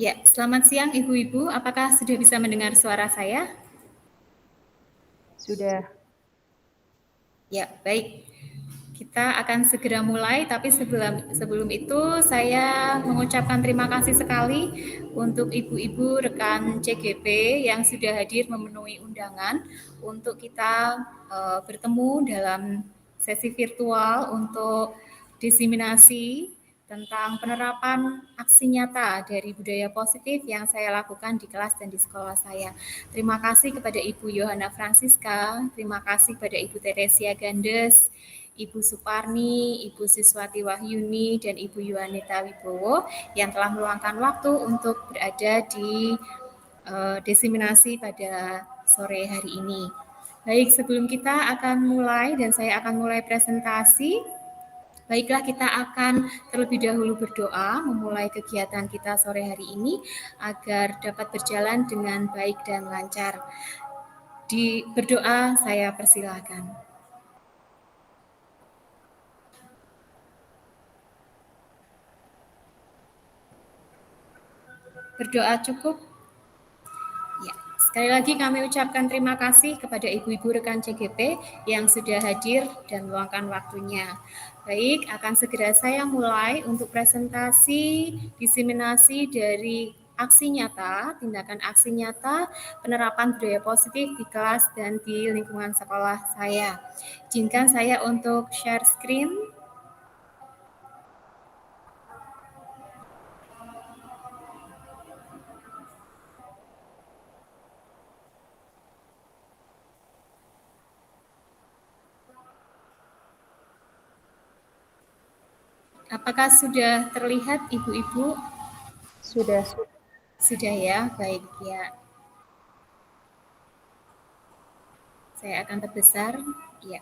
Ya, selamat siang Ibu-Ibu. Apakah sudah bisa mendengar suara saya? Sudah. Ya, baik. Kita akan segera mulai, tapi sebelum itu saya mengucapkan terima kasih sekali untuk ibu-ibu rekan CGP yang sudah hadir memenuhi undangan untuk kita bertemu dalam sesi virtual untuk diseminasi tentang penerapan aksi nyata dari budaya positif yang saya lakukan di kelas dan di sekolah saya. Terima kasih kepada Ibu Yohana Francisca, terima kasih kepada Ibu Teresia Gandes, Ibu Suparni, Ibu Siswati Wahyuni, dan Ibu Yuanita Wibowo yang telah meluangkan waktu untuk berada di diseminasi pada sore hari ini. Baik, sebelum kita akan mulai dan saya akan mulai presentasi, baiklah kita akan terlebih dahulu berdoa memulai kegiatan kita sore hari ini agar dapat berjalan dengan baik dan lancar. Di berdoa saya persilahkan. Berdoa cukup? Ya, sekali lagi kami ucapkan terima kasih kepada ibu-ibu rekan CGP yang sudah hadir dan meluangkan waktunya. Baik, akan segera saya mulai untuk presentasi diseminasi dari aksi nyata, tindakan aksi nyata, penerapan budaya positif di kelas dan di lingkungan sekolah saya. Izinkan saya untuk share screen. Apakah sudah terlihat ibu-ibu? Sudah. Sudah ya, baik ya. Saya akan terbesar. Ya.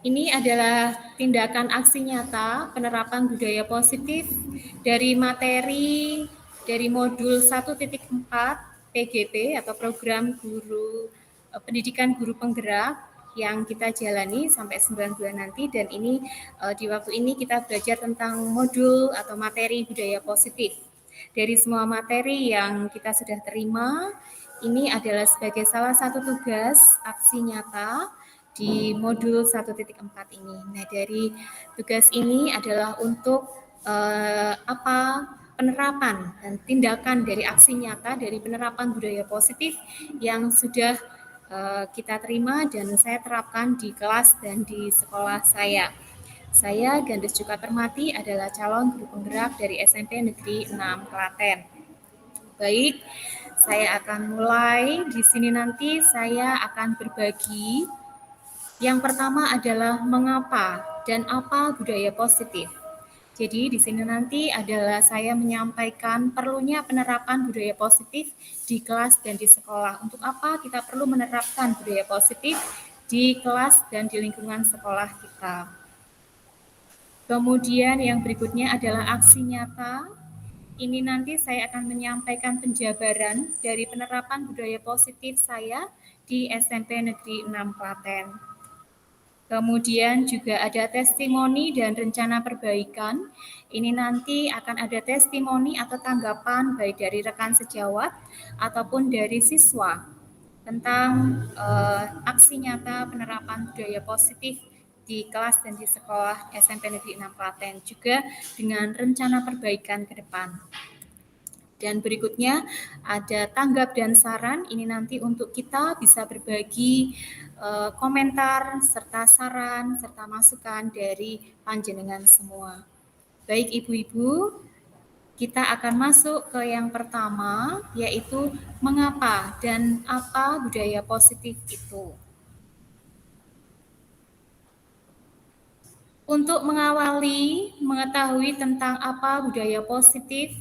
Ini adalah tindakan aksi nyata penerapan budaya positif dari materi dari modul 1.4 PGP atau program guru pendidikan guru penggerak yang kita jalani sampai 9 bulan nanti, dan ini di waktu ini kita belajar tentang modul atau materi budaya positif. Dari semua materi yang kita sudah terima, ini adalah sebagai salah satu tugas aksi nyata di modul 1.4 ini. Nah, dari tugas ini adalah untuk penerapan dan tindakan dari aksi nyata dari penerapan budaya positif yang sudah kita terima dan saya terapkan di kelas dan di sekolah saya. Saya Gandes Juga Permati adalah calon guru penggerak dari SMP Negeri 6 Klaten. Baik, saya akan mulai. Di sini nanti saya akan berbagi. Yang pertama adalah mengapa dan apa budaya positif. Jadi di sini nanti adalah saya menyampaikan perlunya penerapan budaya positif di kelas dan di sekolah. Untuk apa kita perlu menerapkan budaya positif di kelas dan di lingkungan sekolah kita. Kemudian yang berikutnya adalah aksi nyata. Ini nanti saya akan menyampaikan penjabaran dari penerapan budaya positif saya di SMP Negeri 6 Klaten. Kemudian juga ada testimoni dan rencana perbaikan. Ini nanti akan ada testimoni atau tanggapan baik dari rekan sejawat ataupun dari siswa tentang aksi nyata penerapan budaya positif di kelas dan di sekolah SMP Negeri 6 Klaten, juga dengan rencana perbaikan ke depan. Dan berikutnya ada tanggap dan saran, ini nanti untuk kita bisa berbagi komentar serta saran serta masukan dari panjenengan semua. Baik ibu-ibu, kita akan masuk ke yang pertama, yaitu mengapa dan apa budaya positif itu. Untuk mengawali mengetahui tentang apa budaya positif,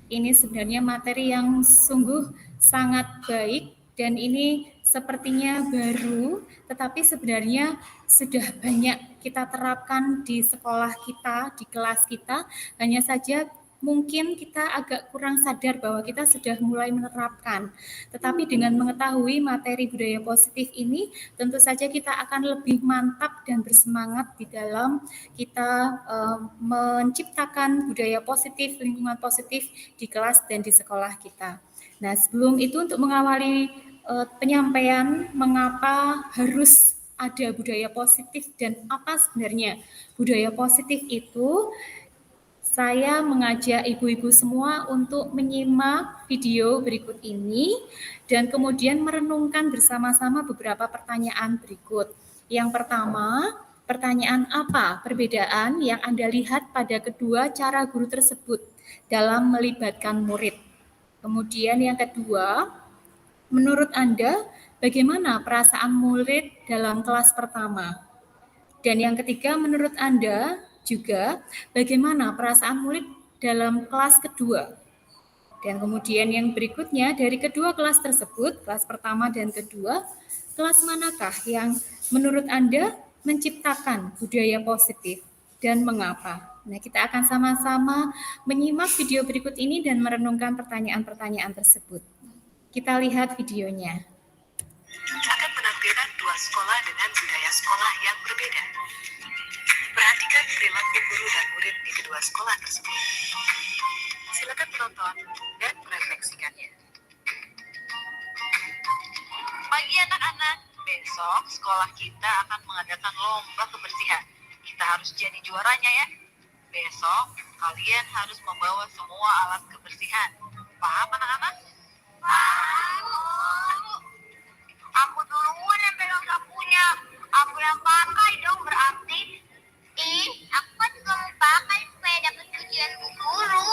ini sebenarnya materi yang sungguh sangat baik dan ini sepertinya baru, tetapi sebenarnya sudah banyak kita terapkan di sekolah kita, di kelas kita. Hanya saja mungkin kita agak kurang sadar bahwa kita sudah mulai menerapkan. Tetapi dengan mengetahui materi budaya positif ini, tentu saja kita akan lebih mantap dan bersemangat di dalam kita menciptakan budaya positif, lingkungan positif di kelas dan di sekolah kita. Nah, sebelum itu untuk mengawali penyampaian mengapa harus ada budaya positif dan apa sebenarnya budaya positif itu, saya mengajak ibu-ibu semua untuk menyimak video berikut ini dan kemudian merenungkan bersama-sama beberapa pertanyaan berikut. Yang pertama, pertanyaan apa perbedaan yang Anda lihat pada kedua cara guru tersebut dalam melibatkan murid? Kemudian yang kedua, menurut Anda bagaimana perasaan murid dalam kelas pertama? Dan yang ketiga, menurut Anda juga bagaimana perasaan murid dalam kelas kedua? Dan kemudian yang berikutnya, dari kedua kelas tersebut, kelas pertama dan kedua, kelas manakah yang menurut Anda menciptakan budaya positif dan mengapa? Nah, kita akan sama-sama menyimak video berikut ini dan merenungkan pertanyaan-pertanyaan tersebut. Kita lihat videonya. Akan menampilkan dua sekolah dengan budaya sekolah yang berbeda. Perhatikan perilaku guru dan murid di kedua sekolah tersebut. Silakan menonton dan merefleksikannya. Pagi anak-anak, besok sekolah kita akan mengadakan lomba kebersihan. Kita harus jadi juaranya ya. Besok kalian harus membawa semua alat kebersihan. Paham anak-anak? Paham. Aku duluan yang pegang sapunya. Aku yang pakai dong berarti. Aku kan juga mau pakai supaya dapat pujian bu guru.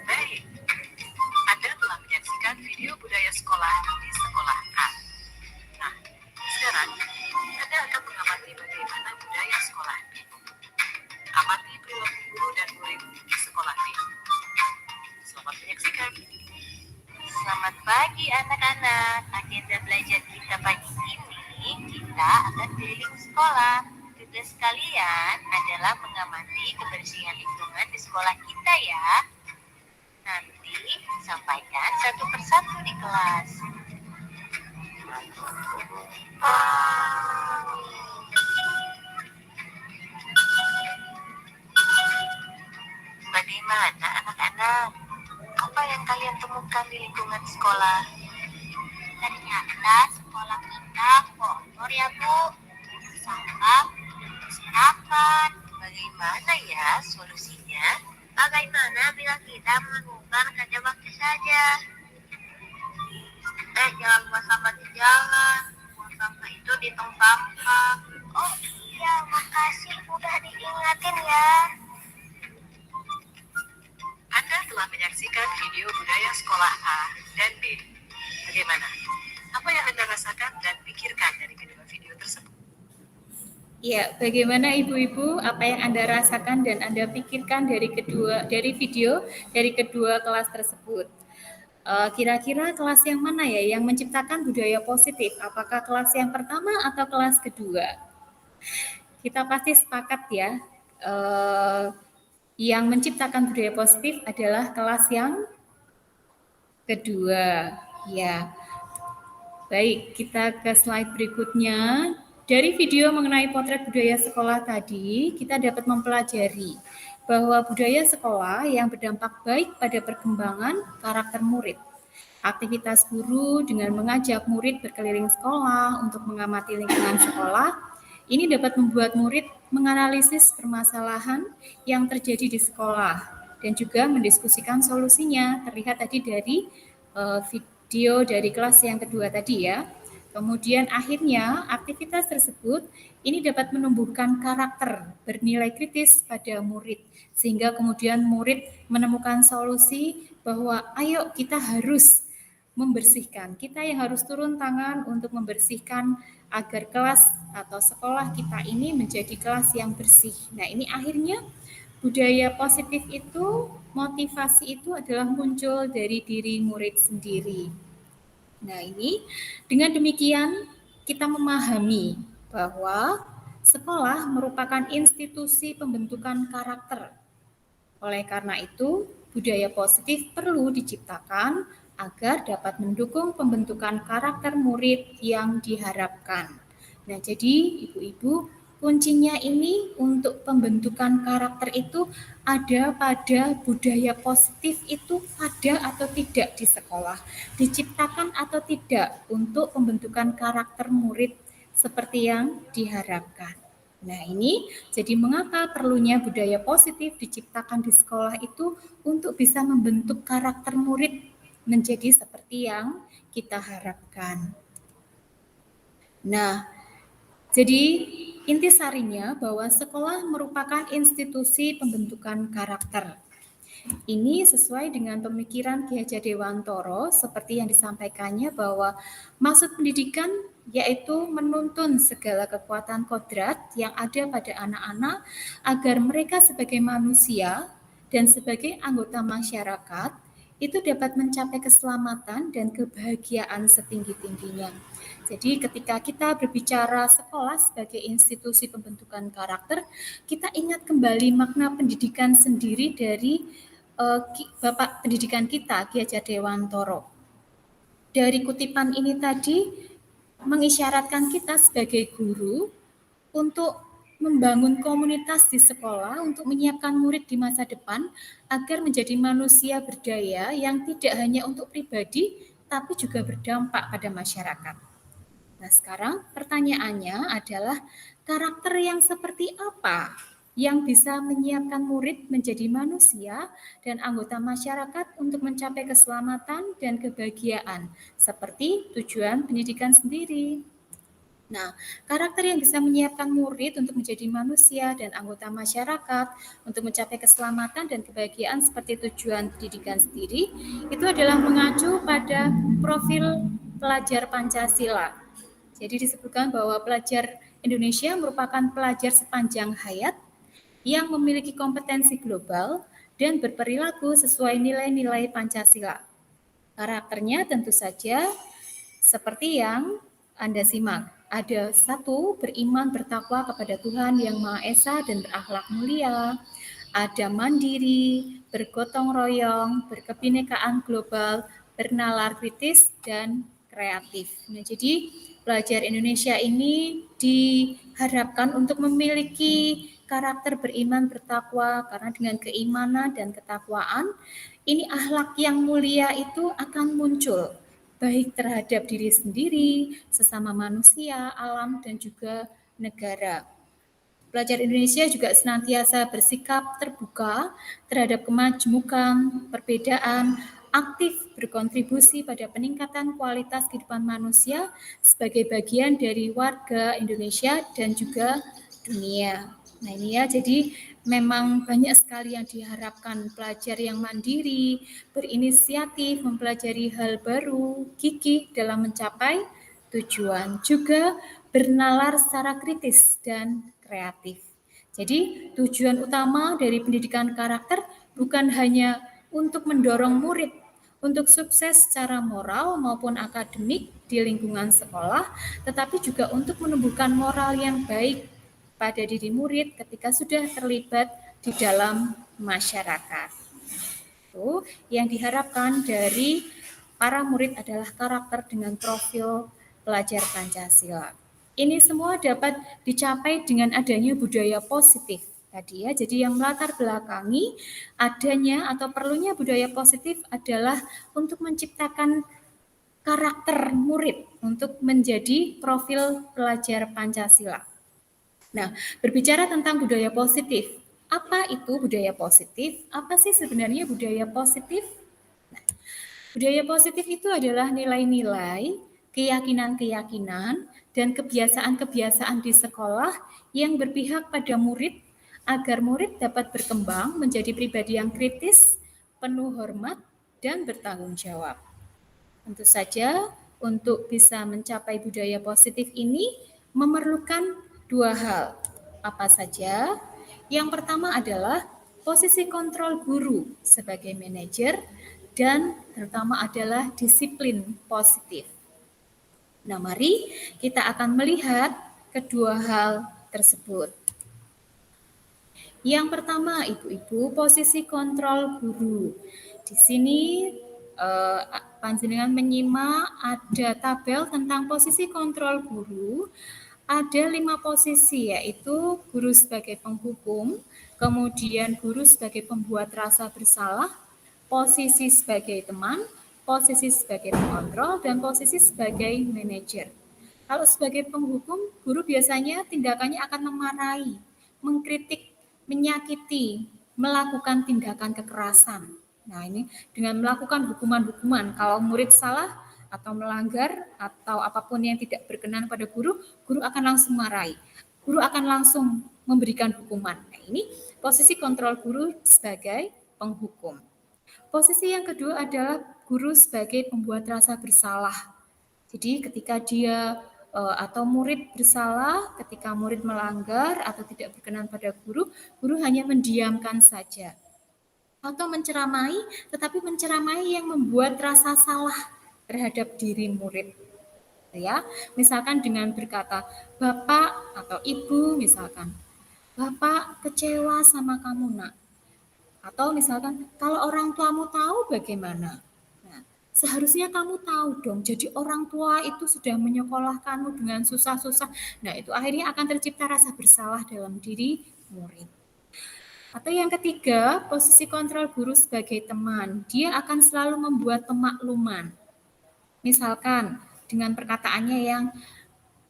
Baik, Anda telah menyaksikan video budaya sekolah di sekolah A. Nah, sekarang Anda akan mengamati bagaimana budaya sekolah B. Amati perilaku guru dan murid di sekolah B. Selamat menyaksikan. Selamat pagi anak-anak. Agenda belajar kita pagi ini, kita akan keliling sekolah. Tugas kalian adalah mengamati kebersihan lingkungan di sekolah kita ya. Nanti sampaikan satu persatu di kelas. Bagaimana anak-anak? Apa yang kalian temukan di lingkungan sekolah? Ternyata sekolah kita kotor ya Bu. Sampah berserakan. Bagaimana ya solusinya? Bagaimana bila kita melakukan kerja bakti saja? Jangan buang sampah di jalan. Buang sampah itu di tong sampah. Oh iya, makasih udah diingatin ya. Anda telah menyaksikan video budaya sekolah A dan B. Bagaimana? Apa yang Anda rasakan dan pikirkan dari kedua video tersebut? Ya, bagaimana ibu-ibu apa yang Anda rasakan dan Anda pikirkan dari video dari kedua kelas tersebut? Kira-kira kelas yang mana ya yang menciptakan budaya positif? Apakah kelas yang pertama atau kelas kedua? Kita pasti sepakat ya, yang menciptakan budaya positif adalah kelas yang kedua. Ya, baik, kita ke slide berikutnya. Dari video mengenai potret budaya sekolah tadi, kita dapat mempelajari bahwa budaya sekolah yang berdampak baik pada perkembangan karakter murid. Aktivitas guru dengan mengajak murid berkeliling sekolah untuk mengamati lingkungan sekolah, ini dapat membuat murid menganalisis permasalahan yang terjadi di sekolah dan juga mendiskusikan solusinya. Terlihat tadi dari video dari kelas yang kedua tadi ya. Kemudian akhirnya aktivitas tersebut ini dapat menumbuhkan karakter bernilai kritis pada murid sehingga kemudian murid menemukan solusi bahwa ayo kita harus membersihkan. Kita yang harus turun tangan untuk membersihkan agar kelas atau sekolah kita ini menjadi kelas yang bersih. Nah, ini akhirnya budaya positif itu, motivasi itu adalah muncul dari diri murid sendiri. Nah, ini dengan demikian kita memahami bahwa Sekolah merupakan institusi pembentukan karakter. Oleh karena itu, budaya positif perlu diciptakan agar dapat mendukung pembentukan karakter murid yang diharapkan. Nah, jadi ibu-ibu, kuncinya ini untuk pembentukan karakter itu ada pada budaya positif itu ada atau tidak di sekolah, diciptakan atau tidak untuk pembentukan karakter murid seperti yang diharapkan. Nah, ini jadi mengapa perlunya budaya positif diciptakan di sekolah itu untuk bisa membentuk karakter murid menjadi seperti yang kita harapkan. Nah, jadi intisarinya bahwa sekolah merupakan institusi pembentukan karakter. Ini sesuai dengan pemikiran Ki Hajar Dewantoro seperti yang disampaikannya bahwa maksud pendidikan yaitu menuntun segala kekuatan kodrat yang ada pada anak-anak agar mereka sebagai manusia dan sebagai anggota masyarakat itu dapat mencapai keselamatan dan kebahagiaan setinggi-tingginya. Jadi ketika kita berbicara sekolah sebagai institusi pembentukan karakter, kita ingat kembali makna pendidikan sendiri dari Bapak pendidikan kita, Ki Hajar Dewantoro. Dari kutipan ini tadi mengisyaratkan kita sebagai guru untuk membangun komunitas di sekolah untuk menyiapkan murid di masa depan agar menjadi manusia berdaya yang tidak hanya untuk pribadi tapi juga berdampak pada masyarakat. Nah, sekarang pertanyaannya adalah karakter yang seperti apa yang bisa menyiapkan murid menjadi manusia dan anggota masyarakat untuk mencapai keselamatan dan kebahagiaan, seperti tujuan pendidikan sendiri. Nah, karakter yang bisa menyiapkan murid untuk menjadi manusia dan anggota masyarakat untuk mencapai keselamatan dan kebahagiaan seperti tujuan pendidikan sendiri, itu adalah mengacu pada profil pelajar Pancasila. Jadi disebutkan bahwa pelajar Indonesia merupakan pelajar sepanjang hayat yang memiliki kompetensi global dan berperilaku sesuai nilai-nilai Pancasila. Karakternya tentu saja seperti yang Anda simak. Ada satu, beriman bertakwa kepada Tuhan yang Maha Esa dan berakhlak mulia. Ada mandiri, bergotong royong, berkebinekaan global, bernalar kritis, dan kreatif. Nah, jadi pelajar Indonesia ini diharapkan untuk memiliki karakter beriman bertakwa karena dengan keimanan dan ketakwaan ini akhlak yang mulia itu akan muncul baik terhadap diri sendiri, sesama manusia, alam, dan juga negara. Pelajar Indonesia juga senantiasa bersikap terbuka terhadap kemajemukan, perbedaan, aktif berkontribusi pada peningkatan kualitas kehidupan manusia sebagai bagian dari warga Indonesia dan juga dunia. Nah ini ya, jadi memang banyak sekali yang diharapkan pelajar yang mandiri, berinisiatif, mempelajari hal baru, gigih dalam mencapai tujuan, juga bernalar secara kritis dan kreatif. Jadi tujuan utama dari pendidikan karakter bukan hanya untuk mendorong murid untuk sukses secara moral maupun akademik di lingkungan sekolah, tetapi juga untuk menumbuhkan moral yang baik pada diri murid ketika sudah terlibat di dalam masyarakat. Itu yang diharapkan dari para murid adalah karakter dengan profil pelajar Pancasila. Ini semua dapat dicapai dengan adanya budaya positif tadi ya. Jadi yang melatar belakangi adanya atau perlunya budaya positif adalah untuk menciptakan karakter murid untuk menjadi profil pelajar Pancasila. Nah, berbicara tentang budaya positif, apa itu budaya positif? Apa sih sebenarnya budaya positif? Nah, budaya positif itu adalah nilai-nilai, keyakinan-keyakinan, dan kebiasaan-kebiasaan di sekolah yang berpihak pada murid agar murid dapat berkembang menjadi pribadi yang kritis, penuh hormat, dan bertanggung jawab. Tentu saja, untuk bisa mencapai budaya positif ini memerlukan dua hal. Apa saja? Yang pertama adalah posisi kontrol guru sebagai manajer dan terutama adalah disiplin positif. Nah, mari kita akan melihat kedua hal tersebut. Yang pertama, Ibu-ibu, posisi kontrol guru. Di sini panjenengan menyimak ada tabel tentang posisi kontrol guru. Ada 5 posisi, yaitu guru sebagai penghukum, kemudian guru sebagai pembuat rasa bersalah, posisi sebagai teman, posisi sebagai pengontrol, dan posisi sebagai manajer. Kalau sebagai penghukum, guru biasanya tindakannya akan memarahi, mengkritik, menyakiti, melakukan tindakan kekerasan. Nah, ini dengan melakukan hukuman-hukuman. Kalau murid salah atau melanggar atau apapun yang tidak berkenan pada guru, guru akan langsung marahi. Guru akan langsung memberikan hukuman. Nah, ini posisi kontrol guru sebagai penghukum. Posisi yang kedua adalah guru sebagai pembuat rasa bersalah. Jadi ketika dia atau murid bersalah, ketika murid melanggar atau tidak berkenan pada guru, guru hanya mendiamkan saja. Atau menceramai, tetapi menceramai yang membuat rasa salah terhadap diri murid. Ya, misalkan dengan berkata, Bapak atau Ibu misalkan, Bapak kecewa sama kamu nak. Atau misalkan, kalau orang tuamu tahu bagaimana? Nah, seharusnya kamu tahu dong, jadi orang tua itu sudah menyekolahkanmu dengan susah-susah. Nah, itu akhirnya akan tercipta rasa bersalah dalam diri murid. Atau yang ketiga, posisi kontrol guru sebagai teman. Dia akan selalu membuat pemakluman. Misalkan, dengan perkataannya yang,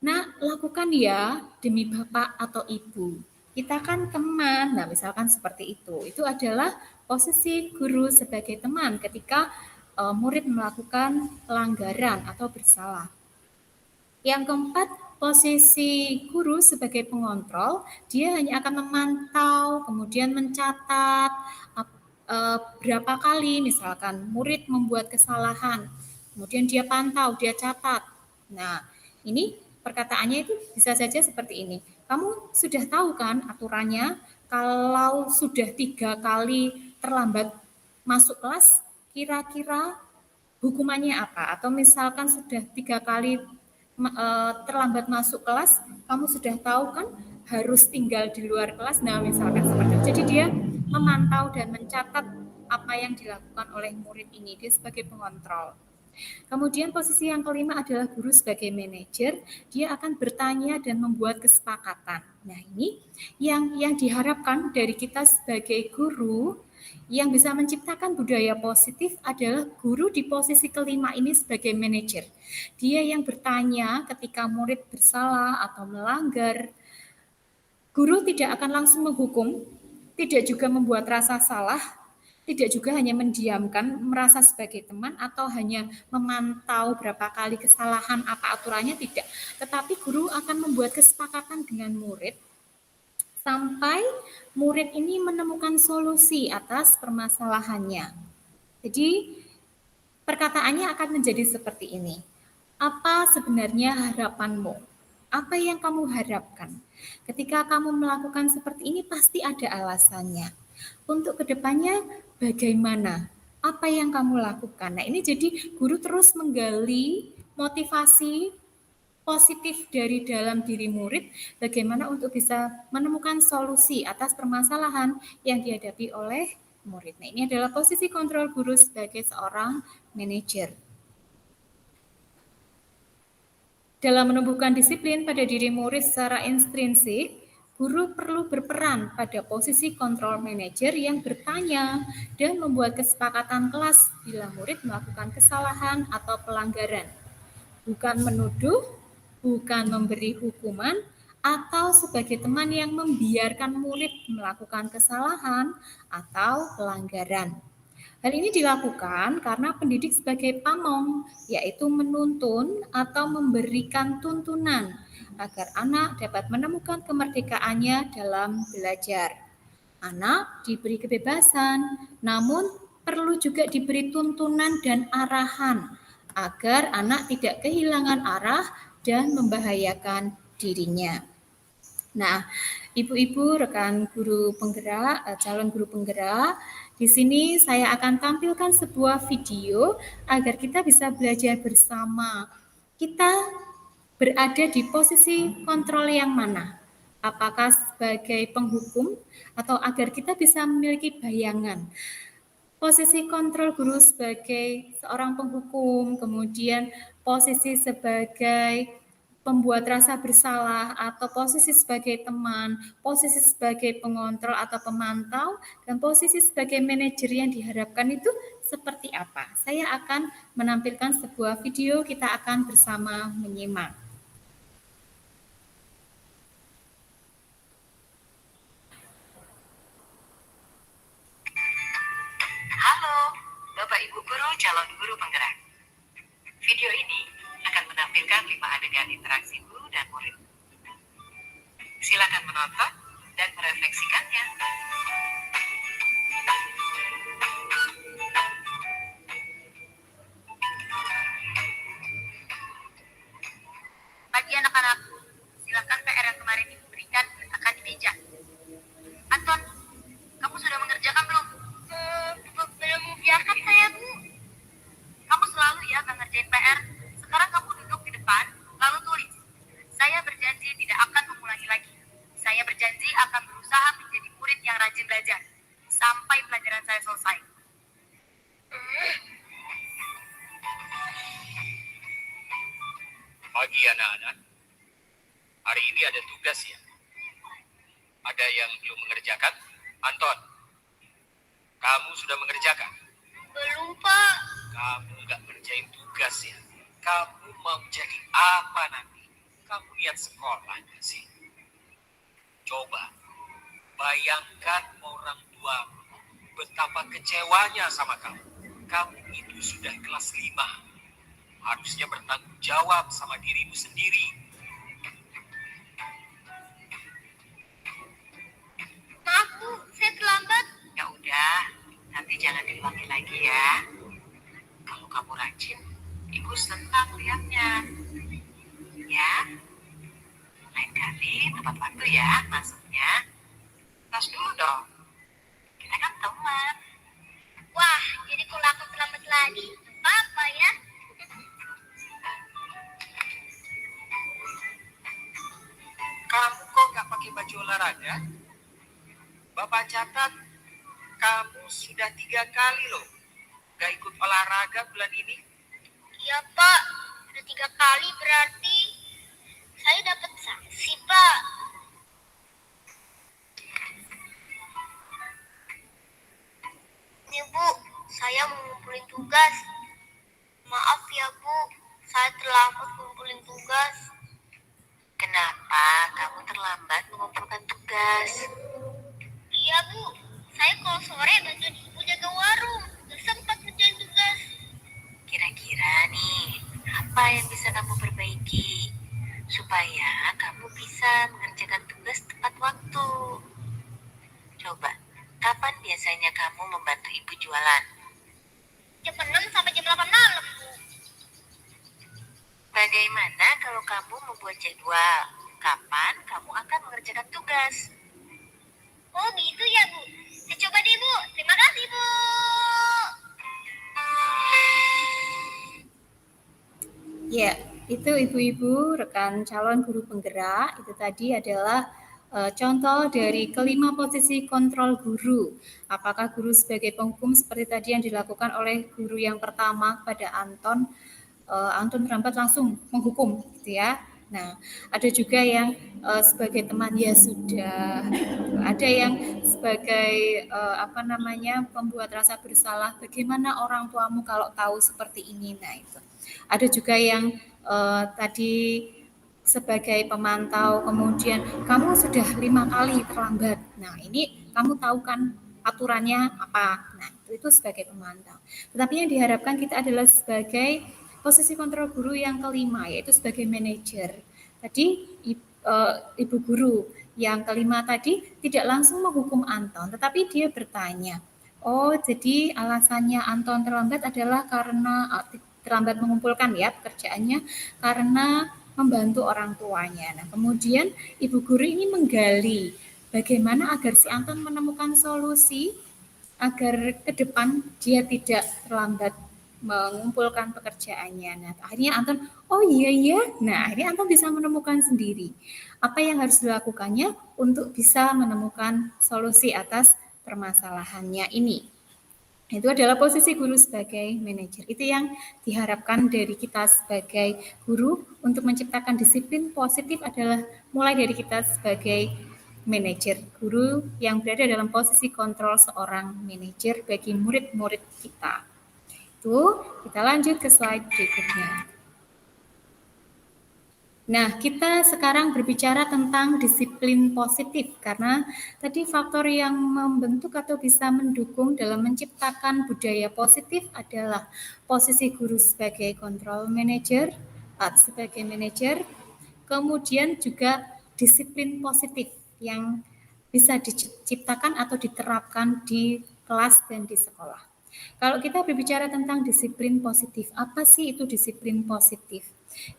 nah, lakukan ya demi bapak atau ibu. Kita kan teman, nah misalkan seperti itu. Itu adalah posisi guru sebagai teman ketika murid melakukan pelanggaran atau bersalah. Yang keempat, posisi guru sebagai pengontrol, dia hanya akan memantau, kemudian mencatat berapa kali misalkan murid membuat kesalahan, kemudian dia pantau, dia catat. Nah, ini perkataannya itu bisa saja seperti ini. Kamu sudah tahu kan aturannya, kalau sudah 3 kali terlambat masuk kelas, kira-kira hukumannya apa? Atau misalkan sudah 3 kali terlambat masuk kelas, kamu sudah tahu kan harus tinggal di luar kelas. Nah, misalkan seperti itu. Jadi dia memantau dan mencatat apa yang dilakukan oleh murid ini. Dia sebagai pengontrol. Kemudian posisi yang kelima adalah guru sebagai manajer. Dia akan bertanya dan membuat kesepakatan. Nah, ini yang diharapkan dari kita sebagai guru yang bisa menciptakan budaya positif adalah guru di posisi kelima ini sebagai manajer. Dia yang bertanya ketika murid bersalah atau melanggar. Guru tidak akan langsung menghukum, tidak juga membuat rasa salah, tidak juga hanya mendiamkan, merasa sebagai teman atau hanya memantau berapa kali kesalahan apa aturannya, tidak. Tetapi guru akan membuat kesepakatan dengan murid sampai murid ini menemukan solusi atas permasalahannya. Jadi perkataannya akan menjadi seperti ini. Apa sebenarnya harapanmu? Apa yang kamu harapkan? Ketika kamu melakukan seperti ini pasti ada alasannya. Untuk kedepannya bagaimana? Apa yang kamu lakukan? Nah, ini jadi guru terus menggali motivasi positif dari dalam diri murid bagaimana untuk bisa menemukan solusi atas permasalahan yang dihadapi oleh murid. Nah, ini adalah posisi kontrol guru sebagai seorang manajer. Dalam menumbuhkan disiplin pada diri murid secara intrinsik, guru perlu berperan pada posisi kontrol manajer yang bertanya dan membuat kesepakatan kelas bila murid melakukan kesalahan atau pelanggaran. Bukan menuduh, bukan memberi hukuman, atau sebagai teman yang membiarkan murid melakukan kesalahan atau pelanggaran. Hal ini dilakukan karena pendidik sebagai pamong, yaitu menuntun atau memberikan tuntunan agar anak dapat menemukan kemerdekaannya dalam belajar. Anak diberi kebebasan, namun perlu juga diberi tuntunan dan arahan agar anak tidak kehilangan arah dan membahayakan dirinya. Nah, ibu-ibu, rekan guru penggerak, calon guru penggerak, di sini saya akan tampilkan sebuah video agar kita bisa belajar bersama. Kita berada di posisi kontrol yang mana? Apakah sebagai penghukum atau agar kita bisa memiliki bayangan posisi kontrol guru sebagai seorang penghukum, kemudian posisi sebagai pembuat rasa bersalah atau posisi sebagai teman, posisi sebagai pengontrol atau pemantau, dan posisi sebagai manajer yang diharapkan itu seperti apa. Saya akan menampilkan sebuah video, kita akan bersama menyimak. Halo, Bapak Ibu Guru calon guru penggerak. Video ini akan menampilkan 5 adegan interaksi guru dan murid. Silakan menonton dan merefleksikannya. Bagi anak-anak, silakan PR yang kemarin diberikan diletakkan di meja. Anton, kamu sudah mengerjakan belum? Belum mengerjakan saya, Bu. Kamu selalu ya nggak ngerjain PR. Sekarang kamu duduk di depan, lalu tulis. Saya berjanji tidak akan mengulangi lagi. Saya berjanji akan berusaha menjadi murid yang rajin belajar sampai pelajaran saya selesai. Pagi anak-anak, hari ini ada tugas ya. Ada yang belum mengerjakan? Anton, kamu sudah mengerjakan? Belum, Pak. Kamu nggak ngerjain tugas ya? Kamu mau jadi apa nanti? Kamu lihat sekolah nggak sih? Coba, bayangkan orang tua betapa kecewanya sama kamu. Kamu itu sudah kelas 5. Harusnya bertanggung jawab sama dirimu sendiri. Maaf, Bu. Saya terlambat. Ya udah, nanti jangan diulangi lagi ya. Kalau kamu rajin, Ibu senang lihatnya. Ya, lain kali tepat waktu ya masuknya. Tas dulu dong. Kita kan teman. Wah, jadi kalau aku terlambat lagi, apa ya? Kamu kok nggak pakai baju olahraga? Bapak catat, kamu sudah 3 kali loh nggak ikut olahraga bulan ini. Iya, Pak. Sudah 3 kali berarti saya dapat sanksi, Pak. Ini, Bu. Saya mau ngumpulin tugas. Maaf ya, Bu. Saya terlambat ngumpulin tugas. Kenapa kamu terlambat mengumpulkan tugas? Iya, Bu. Saya kalau sore bantuin Ibu jaga warung. Gak sempat ngerjain tugas. Kira-kira nih, apa yang bisa kamu perbaiki supaya kamu bisa mengerjakan tugas tepat waktu? Coba, kapan biasanya kamu membantu Ibu jualan? Jam 6 sampai jam 8 malam, Bu. Bagaimana kalau kamu membuat jadwal? Kapan kamu akan mengerjakan tugas? Oh gitu ya, Bu. Saya coba deh, Bu. Terima kasih, Bu. Ya, itu ibu-ibu rekan calon guru penggerak, itu tadi adalah contoh dari kelima posisi kontrol guru. Apakah guru sebagai penghukum seperti tadi yang dilakukan oleh guru yang pertama pada Anton, Anton terlambat langsung menghukum, gitu ya. Nah, ada juga yang sebagai teman ya sudah, ada yang sebagai pembuat rasa bersalah. Bagaimana orang tuamu kalau tahu seperti ini? Nah itu. Ada juga yang tadi sebagai pemantau, kemudian kamu sudah 5 kali terlambat. Nah ini kamu tahu kan aturannya apa? Nah itu sebagai pemantau. Tetapi yang diharapkan kita adalah sebagai posisi kontrol guru yang kelima, yaitu sebagai manajer. Tadi ibu guru yang kelima tadi tidak langsung menghukum Anton, tetapi dia bertanya, oh jadi alasannya Anton terlambat adalah karena terlambat mengumpulkan ya pekerjaannya karena membantu orang tuanya. Nah kemudian ibu guru ini menggali bagaimana agar si Anton menemukan solusi agar ke depan dia tidak terlambat mengumpulkan pekerjaannya. Nah, akhirnya Anton, oh iya ya. Nah, akhirnya Anton bisa menemukan sendiri apa yang harus dilakukannya untuk bisa menemukan solusi atas permasalahannya ini. Itu adalah posisi guru sebagai manajer. Itu yang diharapkan dari kita sebagai guru untuk menciptakan disiplin positif adalah mulai dari kita sebagai manajer. Guru yang berada dalam posisi kontrol seorang manajer bagi murid-murid kita. Itu kita lanjut ke slide berikutnya. Nah, kita sekarang berbicara tentang disiplin positif karena tadi faktor yang membentuk atau bisa mendukung dalam menciptakan budaya positif adalah posisi guru sebagai control manager, sebagai manajer, kemudian juga disiplin positif yang bisa diciptakan atau diterapkan di kelas dan di sekolah. Kalau kita berbicara tentang disiplin positif, apa sih itu disiplin positif?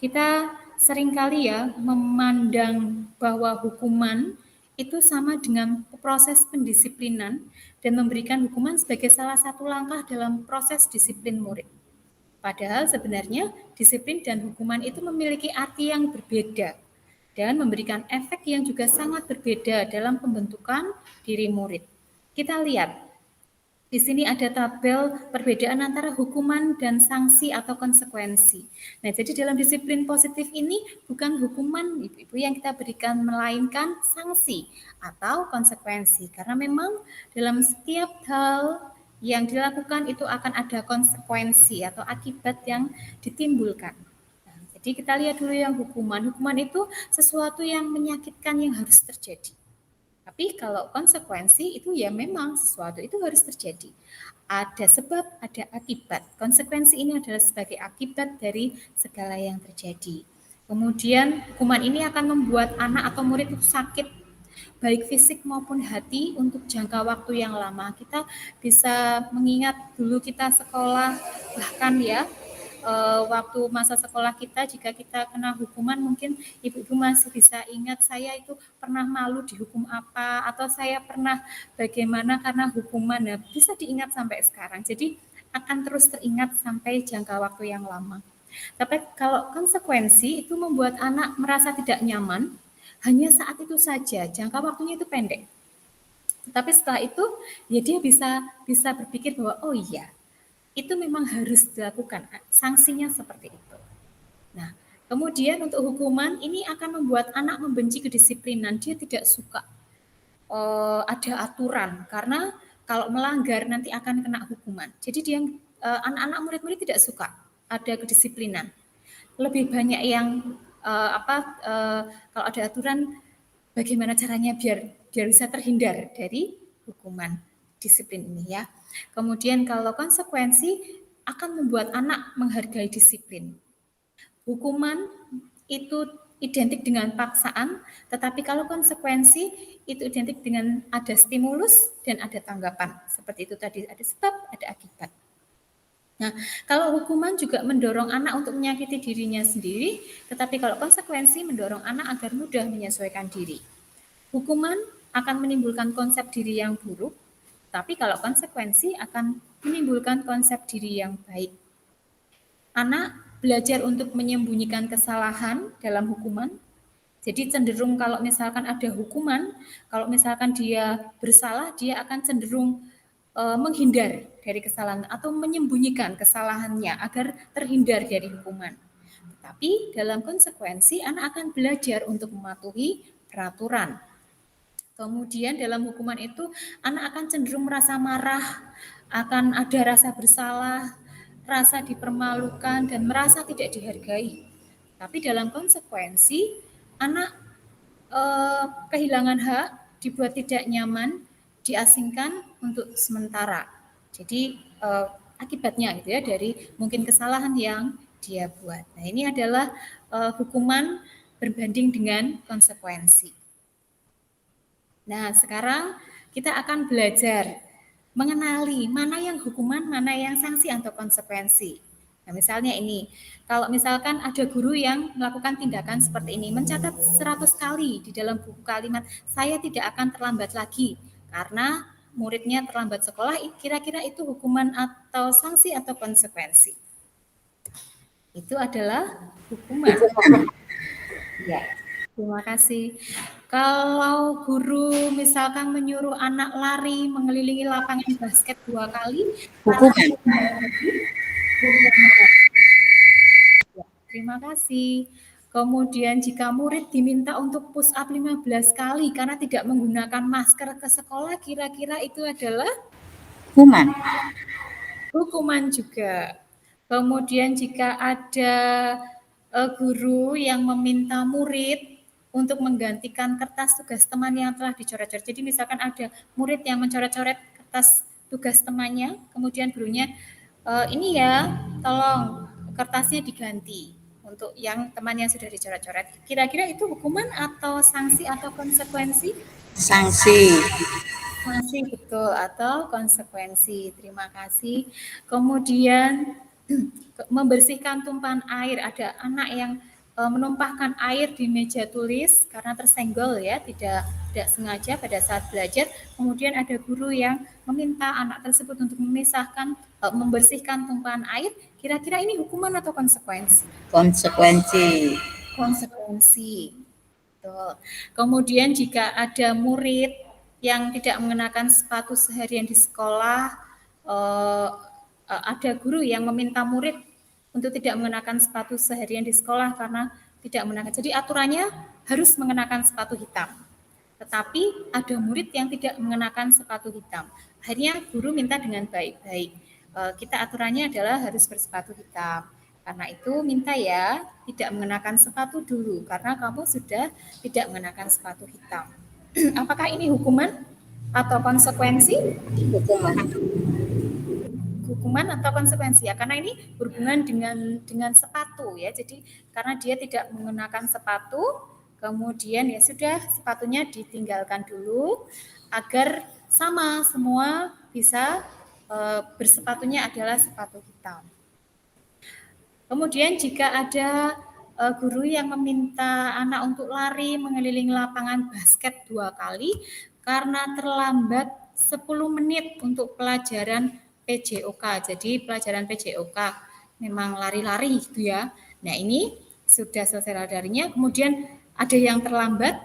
Kita seringkali ya memandang bahwa hukuman itu sama dengan proses pendisiplinan dan memberikan hukuman sebagai salah satu langkah dalam proses disiplin murid. Padahal sebenarnya disiplin dan hukuman itu memiliki arti yang berbeda dan memberikan efek yang juga sangat berbeda dalam pembentukan diri murid. Kita lihat di sini ada tabel perbedaan antara hukuman dan sanksi atau konsekuensi. Nah, jadi dalam disiplin positif ini bukan hukuman ibu-ibu yang kita berikan, melainkan sanksi atau konsekuensi. Karena memang dalam setiap hal yang dilakukan itu akan ada konsekuensi atau akibat yang ditimbulkan. Nah, jadi kita lihat dulu yang hukuman. Hukuman itu sesuatu yang menyakitkan yang harus terjadi. Tapi kalau konsekuensi itu ya memang sesuatu itu harus terjadi. Ada sebab, ada akibat. Konsekuensi ini adalah sebagai akibat dari segala yang terjadi. Kemudian hukuman ini akan membuat anak atau murid itu sakit, baik fisik maupun hati untuk jangka waktu yang lama. Kita bisa mengingat dulu kita sekolah, bahkan ya waktu masa sekolah kita, jika kita kena hukuman, mungkin ibu-ibu masih bisa ingat saya itu pernah malu dihukum apa, atau saya pernah bagaimana karena hukuman. Nah, bisa diingat sampai sekarang. Jadi akan terus teringat sampai jangka waktu yang lama. Tapi kalau konsekuensi itu membuat anak merasa tidak nyaman, hanya saat itu saja, jangka waktunya itu pendek. Tapi setelah itu, ya dia bisa berpikir bahwa oh iya, itu memang harus dilakukan, sanksinya seperti itu. Nah, kemudian untuk hukuman ini akan membuat anak membenci kedisiplinan, dia tidak suka ada aturan, karena kalau melanggar nanti akan kena hukuman. Jadi dia anak-anak murid-murid tidak suka ada kedisiplinan. Lebih banyak yang kalau ada aturan, bagaimana caranya biar bisa terhindar dari hukuman disiplin ini ya. Kemudian kalau konsekuensi akan membuat anak menghargai disiplin. Hukuman itu identik dengan paksaan, tetapi kalau konsekuensi itu identik dengan ada stimulus dan ada tanggapan. Seperti itu tadi, ada sebab, ada akibat. Nah, kalau hukuman juga mendorong anak untuk menyakiti dirinya sendiri, tetapi kalau konsekuensi mendorong anak agar mudah menyesuaikan diri. Hukuman akan menimbulkan konsep diri yang buruk, tapi kalau konsekuensi akan menimbulkan konsep diri yang baik. Anak belajar untuk menyembunyikan kesalahan dalam hukuman. Jadi cenderung kalau misalkan ada hukuman, kalau misalkan dia bersalah, dia akan cenderung menghindar dari kesalahan atau menyembunyikan kesalahannya agar terhindar dari hukuman. Tetapi dalam konsekuensi anak akan belajar untuk mematuhi peraturan. Kemudian dalam hukuman itu anak akan cenderung merasa marah, akan ada rasa bersalah, rasa dipermalukan dan merasa tidak dihargai. Tapi dalam konsekuensi anak kehilangan hak, dibuat tidak nyaman, diasingkan untuk sementara. Jadi akibatnya gitu ya dari mungkin kesalahan yang dia buat. Nah, ini adalah hukuman berbanding dengan konsekuensi. Nah, sekarang kita akan belajar mengenali mana yang hukuman, mana yang sanksi atau konsekuensi. Nah, misalnya ini, kalau misalkan ada guru yang melakukan tindakan seperti ini, mencatat 100 kali di dalam buku kalimat, saya tidak akan terlambat lagi, karena muridnya terlambat sekolah, kira-kira itu hukuman atau sanksi atau konsekuensi? Itu adalah hukuman. Ya, terima kasih. Kalau guru misalkan menyuruh anak lari mengelilingi lapangan basket 2 kali, Hukuman. Ya, terima kasih. Kemudian jika murid diminta untuk push up 15 kali karena tidak menggunakan masker ke sekolah, kira-kira itu adalah Hukuman. hukuman juga. Kemudian jika ada guru yang meminta murid untuk menggantikan kertas tugas teman yang telah dicoret-coret. Jadi misalkan ada murid yang mencoret-coret kertas tugas temannya, kemudian gurunya ini ya, tolong kertasnya diganti untuk yang teman yang sudah dicoret-coret. Kira-kira itu hukuman atau sanksi atau konsekuensi? Sanksi. Sanksi betul atau konsekuensi. Terima kasih. Kemudian membersihkan tumpahan air. Ada anak yang menumpahkan air di meja tulis karena tersenggol ya, tidak sengaja pada saat belajar. Kemudian ada guru yang meminta anak tersebut untuk membersihkan tumpahan air. Kira-kira ini hukuman atau konsekuensi? Konsekuensi. Konsekuensi. Betul. Kemudian jika ada murid yang tidak mengenakan sepatu seharian di sekolah, ada guru yang meminta murid untuk tidak mengenakan sepatu seharian di sekolah karena tidak mengenakan. Jadi aturannya harus mengenakan sepatu hitam. Tetapi ada murid yang tidak mengenakan sepatu hitam. Akhirnya guru minta dengan baik-baik. Kita aturannya adalah harus bersepatu hitam. Karena itu minta ya tidak mengenakan sepatu dulu karena kamu sudah tidak mengenakan sepatu hitam. Apakah ini hukuman atau konsekuensi? Hukuman. Hukuman atau konsekuensi ya, karena ini berhubungan dengan sepatu ya. Jadi karena dia tidak mengenakan sepatu, kemudian ya sudah sepatunya ditinggalkan dulu agar sama semua bisa bersepatunya adalah sepatu hitam. Kemudian jika ada guru yang meminta anak untuk lari mengelilingi lapangan basket 2 kali karena terlambat 10 menit untuk pelajaran PJOK. Jadi pelajaran PJOK memang lari-lari gitu ya. Nah ini sudah selesai larinya, kemudian ada yang terlambat,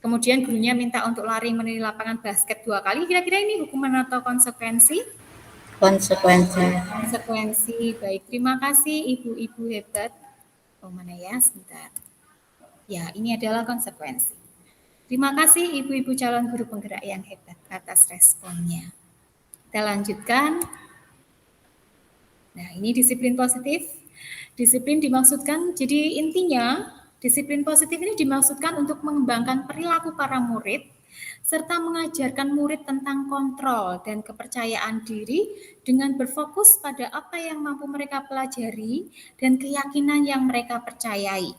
kemudian gurunya minta untuk lari mengelilingi lapangan basket 2 kali. Kira-kira ini hukuman atau konsekuensi? Konsekuensi. Konsekuensi. Baik, terima kasih ibu-ibu hebat. Oh mana ya, sebentar. Ya, ini adalah konsekuensi. Terima kasih ibu-ibu calon guru penggerak yang hebat atas responnya. Kita lanjutkan. Nah, ini disiplin positif. Disiplin dimaksudkan, jadi intinya disiplin positif ini dimaksudkan untuk mengembangkan perilaku para murid serta mengajarkan murid tentang kontrol dan kepercayaan diri dengan berfokus pada apa yang mampu mereka pelajari dan keyakinan yang mereka percayai.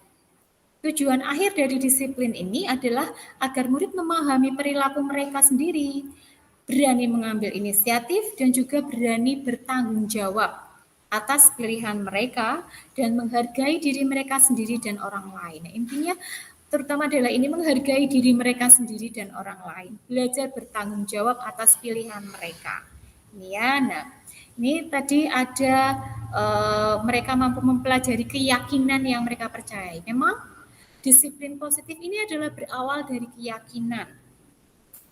Tujuan akhir dari disiplin ini adalah agar murid memahami perilaku mereka sendiri, berani mengambil inisiatif dan juga berani bertanggung jawab atas pilihan mereka dan menghargai diri mereka sendiri dan orang lain. Nah, intinya terutama adalah ini menghargai diri mereka sendiri dan orang lain, belajar bertanggung jawab atas pilihan mereka. Ini ya, nah ini tadi ada mereka mampu mempelajari keyakinan yang mereka percayai. Memang disiplin positif ini adalah berawal dari keyakinan.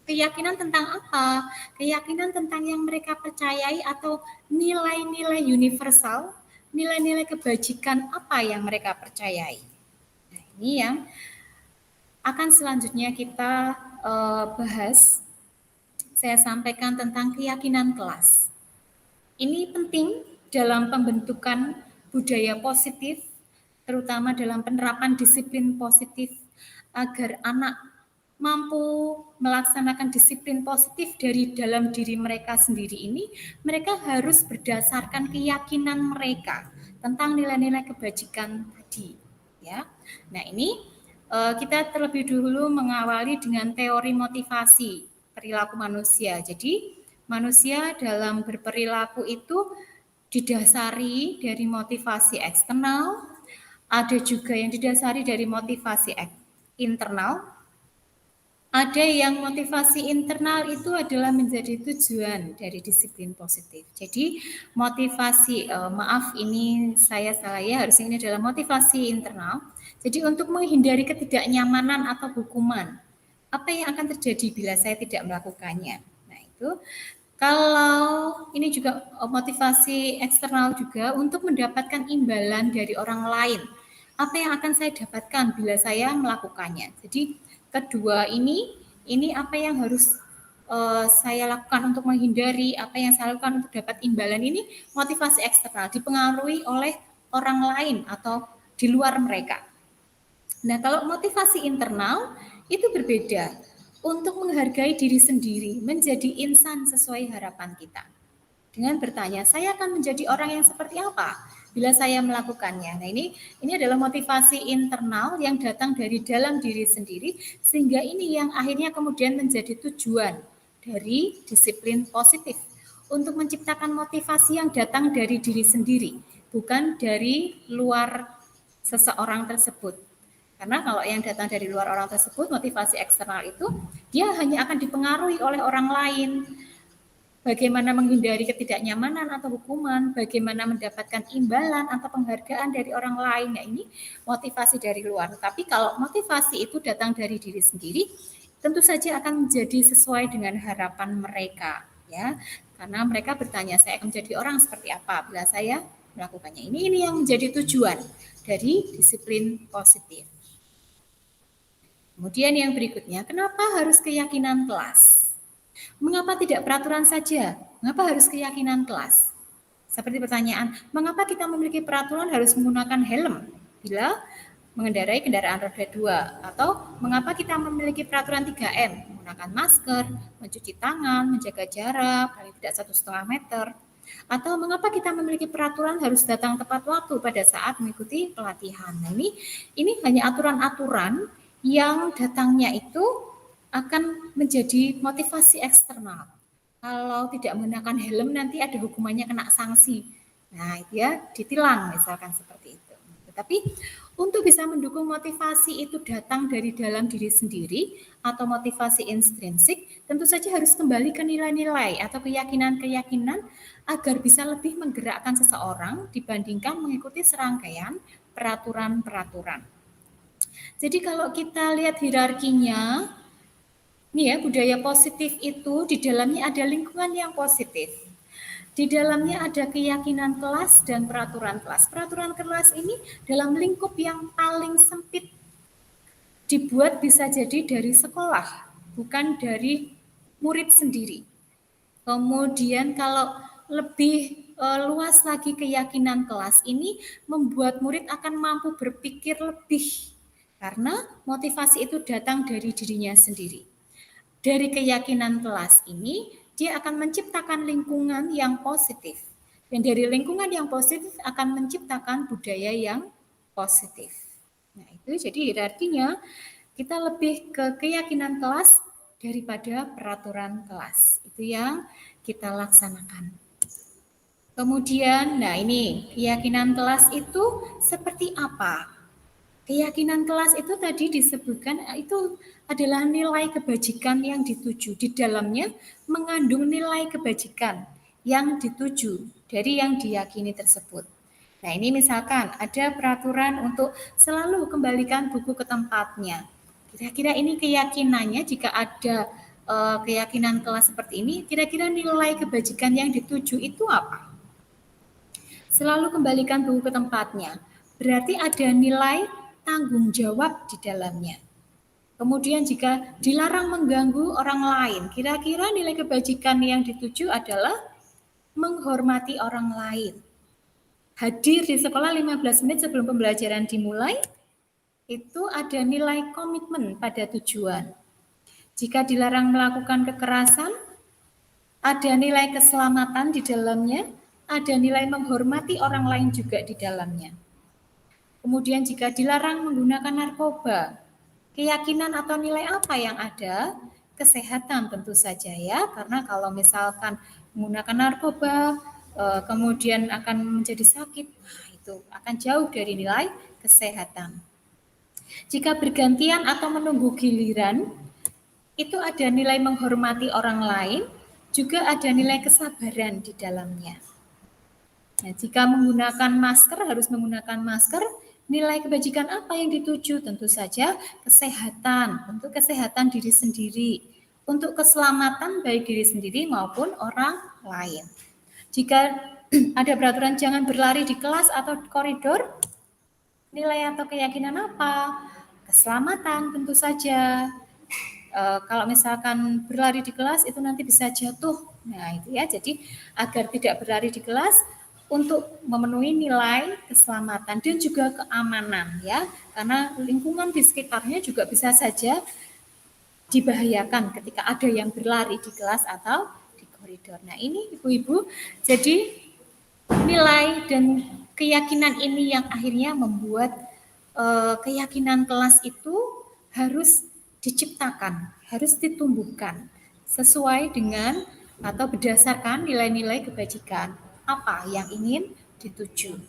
Keyakinan tentang apa? Keyakinan tentang yang mereka percayai atau nilai-nilai universal, nilai-nilai kebajikan apa yang mereka percayai. Nah, ini yang akan selanjutnya kita bahas. Saya sampaikan tentang keyakinan kelas. Ini penting dalam pembentukan budaya positif, terutama dalam penerapan disiplin positif agar anak mampu melaksanakan disiplin positif dari dalam diri mereka sendiri ini, mereka harus berdasarkan keyakinan mereka tentang nilai-nilai kebajikan tadi. Ya, nah ini kita terlebih dulu mengawali dengan teori motivasi perilaku manusia. Jadi manusia dalam berperilaku itu didasari dari motivasi eksternal, ada juga yang didasari dari motivasi internal. Ada yang motivasi internal itu adalah menjadi tujuan dari disiplin positif. Jadi motivasi, maaf ini saya salah ya, harusnya ini adalah motivasi internal. Jadi untuk menghindari ketidaknyamanan atau hukuman, apa yang akan terjadi bila saya tidak melakukannya? Nah itu kalau ini juga motivasi eksternal juga untuk mendapatkan imbalan dari orang lain. Apa yang akan saya dapatkan bila saya melakukannya? Jadi kedua ini apa yang harus saya lakukan untuk menghindari, apa yang saya lakukan untuk dapat imbalan ini motivasi eksternal dipengaruhi oleh orang lain atau di luar mereka. Nah, kalau motivasi internal itu berbeda untuk menghargai diri sendiri, menjadi insan sesuai harapan kita. Dengan bertanya, saya akan menjadi orang yang seperti apa bila saya melakukannya. Nah, ini adalah motivasi internal yang datang dari dalam diri sendiri, sehingga ini yang akhirnya kemudian menjadi tujuan dari disiplin positif untuk menciptakan motivasi yang datang dari diri sendiri, bukan dari luar seseorang tersebut. Karena kalau yang datang dari luar orang tersebut, motivasi eksternal itu, dia hanya akan dipengaruhi oleh orang lain. Bagaimana menghindari ketidaknyamanan atau hukuman, bagaimana mendapatkan imbalan atau penghargaan dari orang lain. Nah, ini motivasi dari luar. Tapi kalau motivasi itu datang dari diri sendiri, tentu saja akan menjadi sesuai dengan harapan mereka, ya. Karena mereka bertanya, saya akan menjadi orang seperti apa bila saya melakukannya. Ini yang menjadi tujuan dari disiplin positif. Kemudian yang berikutnya, kenapa harus keyakinan kelas? Mengapa tidak peraturan saja? Mengapa harus keyakinan kelas? Seperti pertanyaan, mengapa kita memiliki peraturan harus menggunakan helm bila mengendarai kendaraan roda 2? Atau mengapa kita memiliki peraturan 3M? Menggunakan masker, mencuci tangan, menjaga jarak, paling tidak 1,5 meter. Atau mengapa kita memiliki peraturan harus datang tepat waktu pada saat mengikuti pelatihan? Nah, ini hanya aturan-aturan yang datangnya itu akan menjadi motivasi eksternal. Kalau tidak menggunakan helm nanti ada hukumannya, kena sanksi. Nah, itu ya ditilang misalkan seperti itu. Tetapi untuk bisa mendukung motivasi itu datang dari dalam diri sendiri atau motivasi intrinsik, tentu saja harus kembali ke nilai-nilai atau keyakinan-keyakinan agar bisa lebih menggerakkan seseorang dibandingkan mengikuti serangkaian peraturan-peraturan. Jadi kalau kita lihat hierarkinya, nih ya, budaya positif itu di dalamnya ada lingkungan yang positif. Di dalamnya ada keyakinan kelas dan peraturan kelas. Peraturan kelas ini dalam lingkup yang paling sempit dibuat bisa jadi dari sekolah, bukan dari murid sendiri. Kemudian kalau lebih luas lagi keyakinan kelas ini membuat murid akan mampu berpikir lebih karena motivasi itu datang dari dirinya sendiri. Dari keyakinan kelas ini, dia akan menciptakan lingkungan yang positif. Dan dari lingkungan yang positif akan menciptakan budaya yang positif. Nah, itu jadi hierarkinya kita lebih ke keyakinan kelas daripada peraturan kelas. Itu yang kita laksanakan. Kemudian, nah ini keyakinan kelas itu seperti apa? Keyakinan kelas itu tadi disebutkan itu adalah nilai kebajikan yang dituju. Di dalamnya mengandung nilai kebajikan yang dituju dari yang diyakini tersebut. Nah, ini misalkan ada peraturan untuk selalu kembalikan buku ke tempatnya. Kira-kira ini keyakinannya jika ada keyakinan kelas seperti ini, kira-kira nilai kebajikan yang dituju itu apa? Selalu kembalikan buku ke tempatnya. Berarti ada nilai tanggung jawab di dalamnya. Kemudian jika dilarang mengganggu orang lain, kira-kira nilai kebajikan yang dituju adalah menghormati orang lain. Hadir di sekolah 15 menit sebelum pembelajaran dimulai, itu ada nilai komitmen pada tujuan. Jika dilarang melakukan kekerasan, ada nilai keselamatan di dalamnya, ada nilai menghormati orang lain juga di dalamnya. Kemudian jika dilarang menggunakan narkoba, keyakinan atau nilai apa yang ada? Kesehatan tentu saja ya, karena kalau misalkan menggunakan narkoba, kemudian akan menjadi sakit, nah itu akan jauh dari nilai kesehatan. Jika bergantian atau menunggu giliran, itu ada nilai menghormati orang lain, juga ada nilai kesabaran di dalamnya. Nah, jika menggunakan masker, harus menggunakan masker, nilai kebajikan apa yang dituju? Tentu saja kesehatan, untuk kesehatan diri sendiri, untuk keselamatan baik diri sendiri maupun orang lain. Jika ada peraturan jangan berlari di kelas atau koridor, nilai atau keyakinan apa? Keselamatan tentu saja. Kalau misalkan berlari di kelas itu nanti bisa jatuh. Nah, itu ya. Jadi agar tidak berlari di kelas untuk memenuhi nilai keselamatan dan juga keamanan ya. Karena lingkungan di sekitarnya juga bisa saja dibahayakan ketika ada yang berlari di kelas atau di koridor. Nah, ini Ibu-ibu, jadi nilai dan keyakinan ini yang akhirnya membuat keyakinan kelas itu harus diciptakan, harus ditumbuhkan sesuai dengan atau berdasarkan nilai-nilai kebajikan apa yang ingin dituju.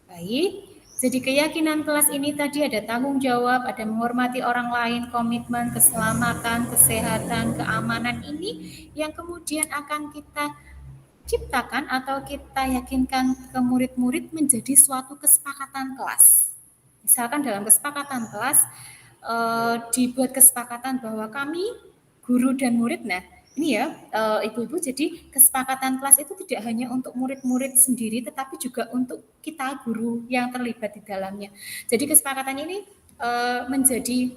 Baik, jadi keyakinan kelas ini tadi ada tanggung jawab, ada menghormati orang lain, komitmen, keselamatan, kesehatan, keamanan ini yang kemudian akan kita ciptakan atau kita yakinkan ke murid-murid menjadi suatu kesepakatan kelas. Misalkan dalam kesepakatan kelas dibuat kesepakatan bahwa kami guru dan murid, nah ini ya ibu-ibu, jadi kesepakatan kelas itu tidak hanya untuk murid-murid sendiri tetapi juga untuk kita guru yang terlibat di dalamnya. Jadi kesepakatan ini menjadi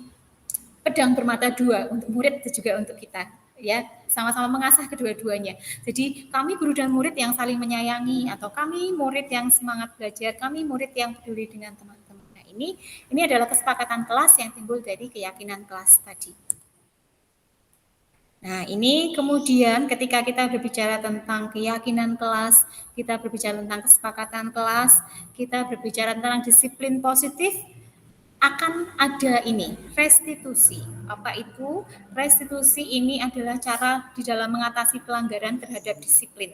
pedang bermata dua untuk murid dan juga untuk kita ya, sama-sama mengasah kedua-duanya. Jadi kami guru dan murid yang saling menyayangi atau kami murid yang semangat belajar, kami murid yang peduli dengan teman-teman. Nah, ini adalah kesepakatan kelas yang timbul dari keyakinan kelas tadi. Nah, ini kemudian ketika kita berbicara tentang keyakinan kelas, kita berbicara tentang kesepakatan kelas, kita berbicara tentang disiplin positif, akan ada ini, restitusi. Apa itu? Restitusi ini adalah cara di dalam mengatasi pelanggaran terhadap disiplin.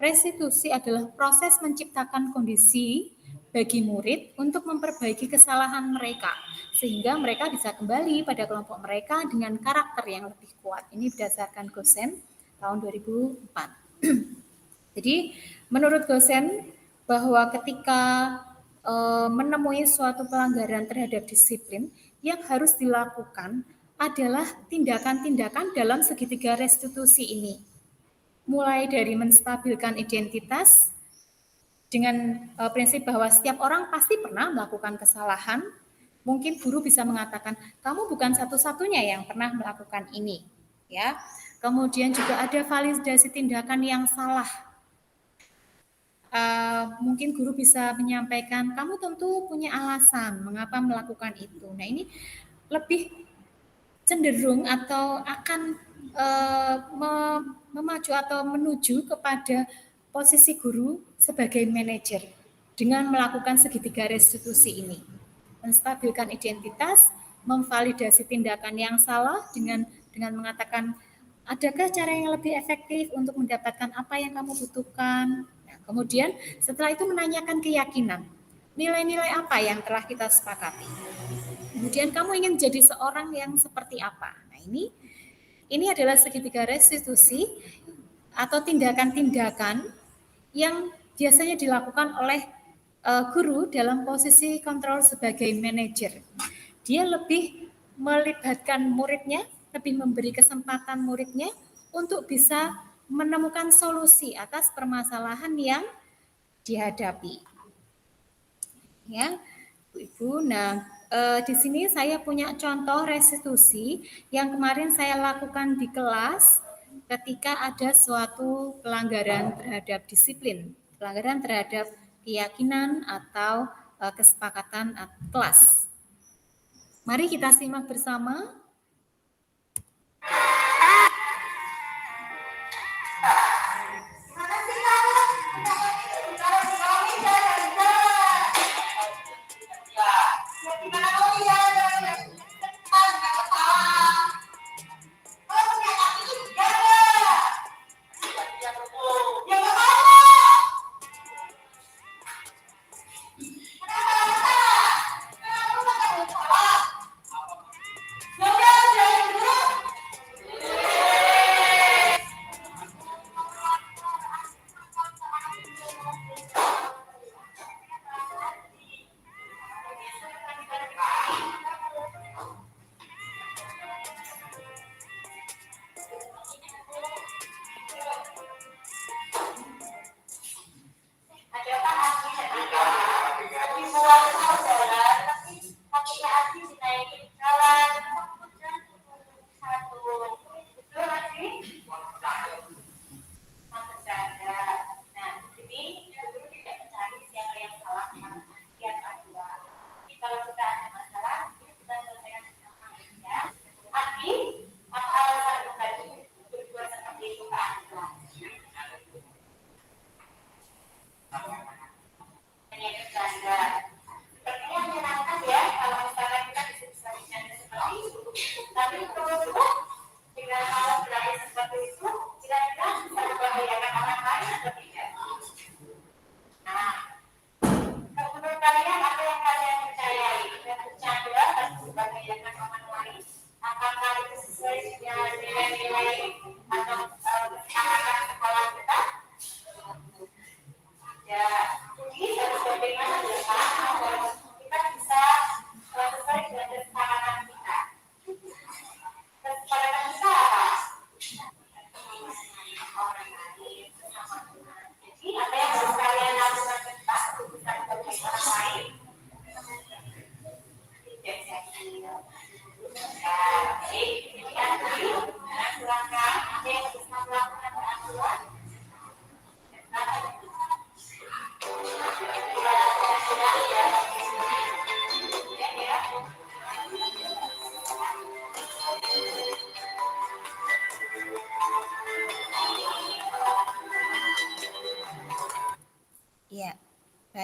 Restitusi adalah proses menciptakan kondisi bagi murid untuk memperbaiki kesalahan mereka, sehingga mereka bisa kembali pada kelompok mereka dengan karakter yang lebih kuat. Ini berdasarkan Gosen tahun 2004. Jadi, menurut Gosen, bahwa ketika menemui suatu pelanggaran terhadap disiplin, yang harus dilakukan adalah tindakan-tindakan dalam segitiga restitusi ini. Mulai dari menstabilkan identitas dengan prinsip bahwa setiap orang pasti pernah melakukan kesalahan. Mungkin guru bisa mengatakan, kamu bukan satu-satunya yang pernah melakukan ini. Ya. Kemudian juga ada validasi tindakan yang salah. Mungkin guru bisa menyampaikan, kamu tentu punya alasan mengapa melakukan itu. Nah, ini lebih cenderung atau akan memacu atau menuju kepada posisi guru sebagai manajer dengan melakukan segitiga restitusi ini. Menstabilkan identitas, memvalidasi tindakan yang salah dengan mengatakan, adakah cara yang lebih efektif untuk mendapatkan apa yang kamu butuhkan? Nah, kemudian setelah itu menanyakan keyakinan. Nilai-nilai apa yang telah kita sepakati? Kemudian kamu ingin jadi seorang yang seperti apa? Nah, ini adalah segitiga restitusi atau tindakan-tindakan yang biasanya dilakukan oleh guru dalam posisi kontrol sebagai manajer. Dia lebih melibatkan muridnya, lebih memberi kesempatan muridnya untuk bisa menemukan solusi atas permasalahan yang dihadapi. Ya, Ibu. Nah, di sini saya punya contoh restitusi yang kemarin saya lakukan di kelas ketika ada suatu pelanggaran terhadap disiplin, pelanggaran terhadap keyakinan atau kesepakatan kelas. Mari kita simak bersama.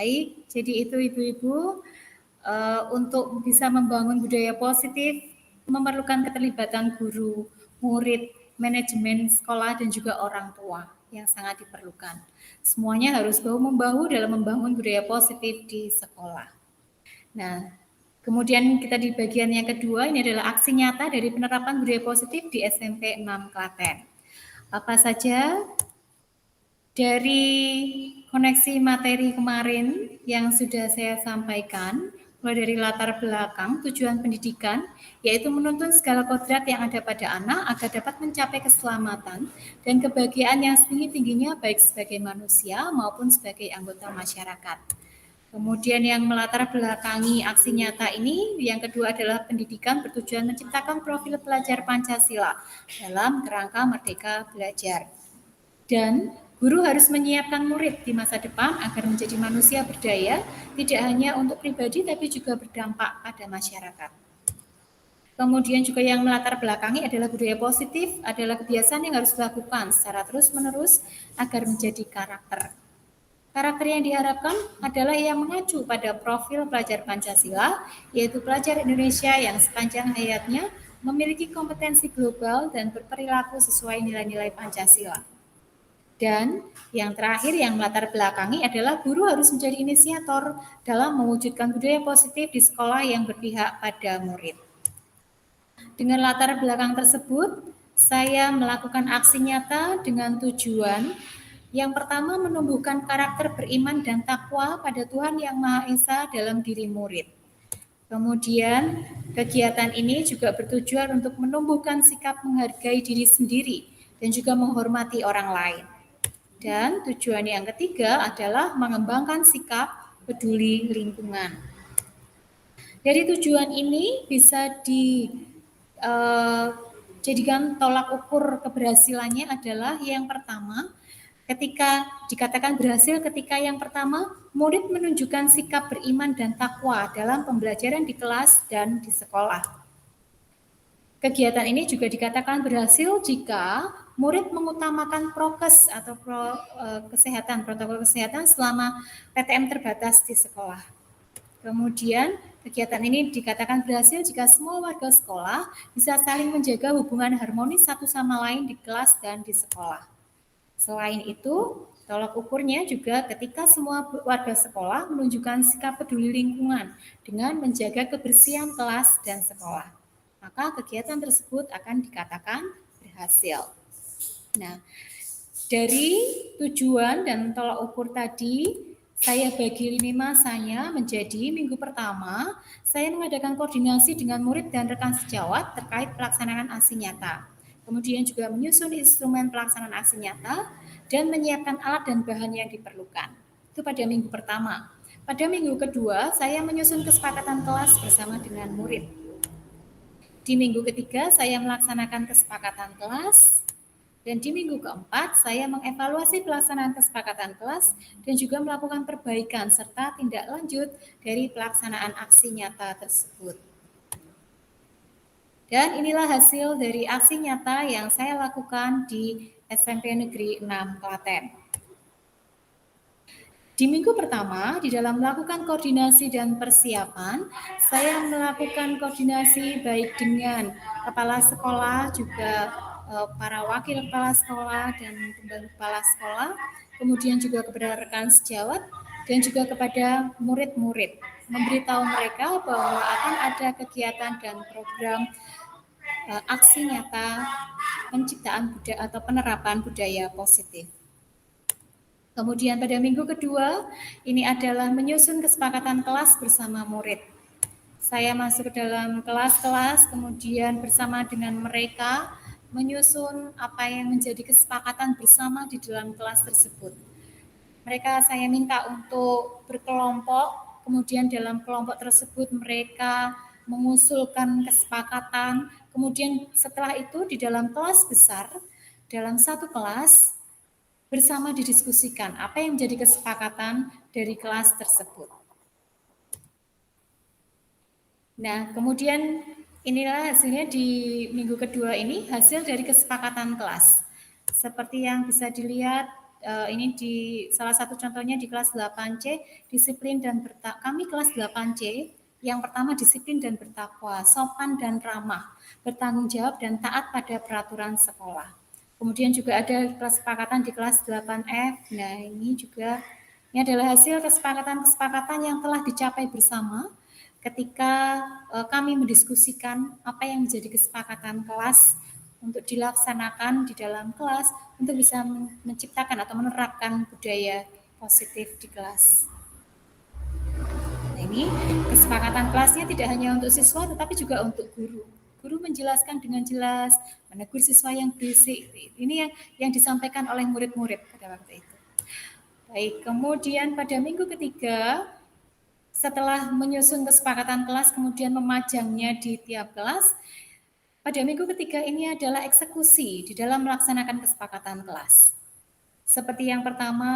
Baik, jadi itu ibu-ibu, untuk bisa membangun budaya positif memerlukan keterlibatan guru, murid, manajemen sekolah, dan juga orang tua yang sangat diperlukan. Semuanya harus bahu-membahu dalam membangun budaya positif di sekolah. Nah, kemudian kita di bagian yang kedua, ini adalah aksi nyata dari penerapan budaya positif di SMP 6 Klaten. Apa saja dari koneksi materi kemarin yang sudah saya sampaikan, mulai dari latar belakang tujuan pendidikan, yaitu menuntun segala kodrat yang ada pada anak agar dapat mencapai keselamatan dan kebahagiaan yang setinggi-tingginya baik sebagai manusia maupun sebagai anggota masyarakat. Kemudian yang melatar belakangi aksi nyata ini, yang kedua adalah pendidikan bertujuan menciptakan profil pelajar Pancasila dalam kerangka merdeka belajar. Dan guru harus menyiapkan murid di masa depan agar menjadi manusia berdaya, tidak hanya untuk pribadi tapi juga berdampak pada masyarakat. Kemudian juga yang melatar belakangi adalah budaya positif, adalah kebiasaan yang harus dilakukan secara terus-menerus agar menjadi karakter. Karakter yang diharapkan adalah yang mengacu pada profil pelajar Pancasila, yaitu pelajar Indonesia yang sepanjang hayatnya memiliki kompetensi global dan berperilaku sesuai nilai-nilai Pancasila. Dan yang terakhir yang melatar belakangi adalah guru harus menjadi inisiator dalam mewujudkan budaya positif di sekolah yang berpihak pada murid. Dengan latar belakang tersebut, saya melakukan aksi nyata dengan tujuan yang pertama, menumbuhkan karakter beriman dan takwa pada Tuhan Yang Maha Esa dalam diri murid. Kemudian, kegiatan ini juga bertujuan untuk menumbuhkan sikap menghargai diri sendiri dan juga menghormati orang lain. Dan tujuan yang ketiga adalah mengembangkan sikap peduli lingkungan. Dari tujuan ini bisa dijadikan tolak ukur keberhasilannya adalah yang pertama, ketika dikatakan berhasil ketika yang pertama, murid menunjukkan sikap beriman dan takwa dalam pembelajaran di kelas dan di sekolah. Kegiatan ini juga dikatakan berhasil jika murid mengutamakan prokes atau protokol kesehatan selama PTM terbatas di sekolah. Kemudian, kegiatan ini dikatakan berhasil jika semua warga sekolah bisa saling menjaga hubungan harmonis satu sama lain di kelas dan di sekolah. Selain itu, tolak ukurnya juga ketika semua warga sekolah menunjukkan sikap peduli lingkungan dengan menjaga kebersihan kelas dan sekolah. Maka kegiatan tersebut akan dikatakan berhasil. Nah, dari tujuan dan tolak ukur tadi, saya bagi lini masanya menjadi minggu pertama, saya mengadakan koordinasi dengan murid dan rekan sejawat terkait pelaksanaan aksi nyata. Kemudian juga menyusun instrumen pelaksanaan aksi nyata dan menyiapkan alat dan bahan yang diperlukan. Itu pada minggu pertama. Pada minggu kedua, saya menyusun kesepakatan kelas bersama dengan murid. Di minggu ketiga, saya melaksanakan kesepakatan kelas. Dan di minggu keempat, saya mengevaluasi pelaksanaan kesepakatan kelas dan juga melakukan perbaikan serta tindak lanjut dari pelaksanaan aksi nyata tersebut. Dan inilah hasil dari aksi nyata yang saya lakukan di SMP Negeri 6 Klaten. Di minggu pertama, di dalam melakukan koordinasi dan persiapan, saya melakukan koordinasi baik dengan kepala sekolah, juga para wakil kepala sekolah dan pembantu kepala sekolah, kemudian juga kepada rekan sejawat, dan juga kepada murid-murid, memberitahu mereka bahwa akan ada kegiatan dan program aksi nyata penciptaan budaya atau penerapan budaya positif. Kemudian pada minggu kedua, ini adalah menyusun kesepakatan kelas bersama murid. Saya masuk ke dalam kelas-kelas, kemudian bersama dengan mereka menyusun apa yang menjadi kesepakatan bersama di dalam kelas tersebut. Mereka saya minta untuk berkelompok, kemudian dalam kelompok tersebut mereka mengusulkan kesepakatan, kemudian setelah itu di dalam kelas besar, dalam satu kelas, bersama didiskusikan apa yang menjadi kesepakatan dari kelas tersebut. Nah, kemudian inilah hasilnya di minggu kedua ini, hasil dari kesepakatan kelas. Seperti yang bisa dilihat ini di salah satu contohnya di kelas 8C, disiplin dan kami kelas 8C, yang pertama disiplin dan bertakwa, sopan dan ramah, bertanggung jawab dan taat pada peraturan sekolah. Kemudian juga ada kesepakatan di kelas 8F. Nah, ini adalah hasil kesepakatan-kesepakatan yang telah dicapai bersama ketika kami mendiskusikan apa yang menjadi kesepakatan kelas untuk dilaksanakan di dalam kelas untuk bisa menciptakan atau menerapkan budaya positif di kelas. Nah, ini kesepakatan kelasnya tidak hanya untuk siswa tetapi juga untuk guru. Guru menjelaskan dengan jelas, menegur siswa yang berisik. Ini yang disampaikan oleh murid-murid pada waktu itu. Baik, kemudian pada minggu ketiga, setelah menyusun kesepakatan kelas, kemudian memajangnya di tiap kelas, pada minggu ketiga ini adalah eksekusi di dalam melaksanakan kesepakatan kelas. Seperti yang pertama,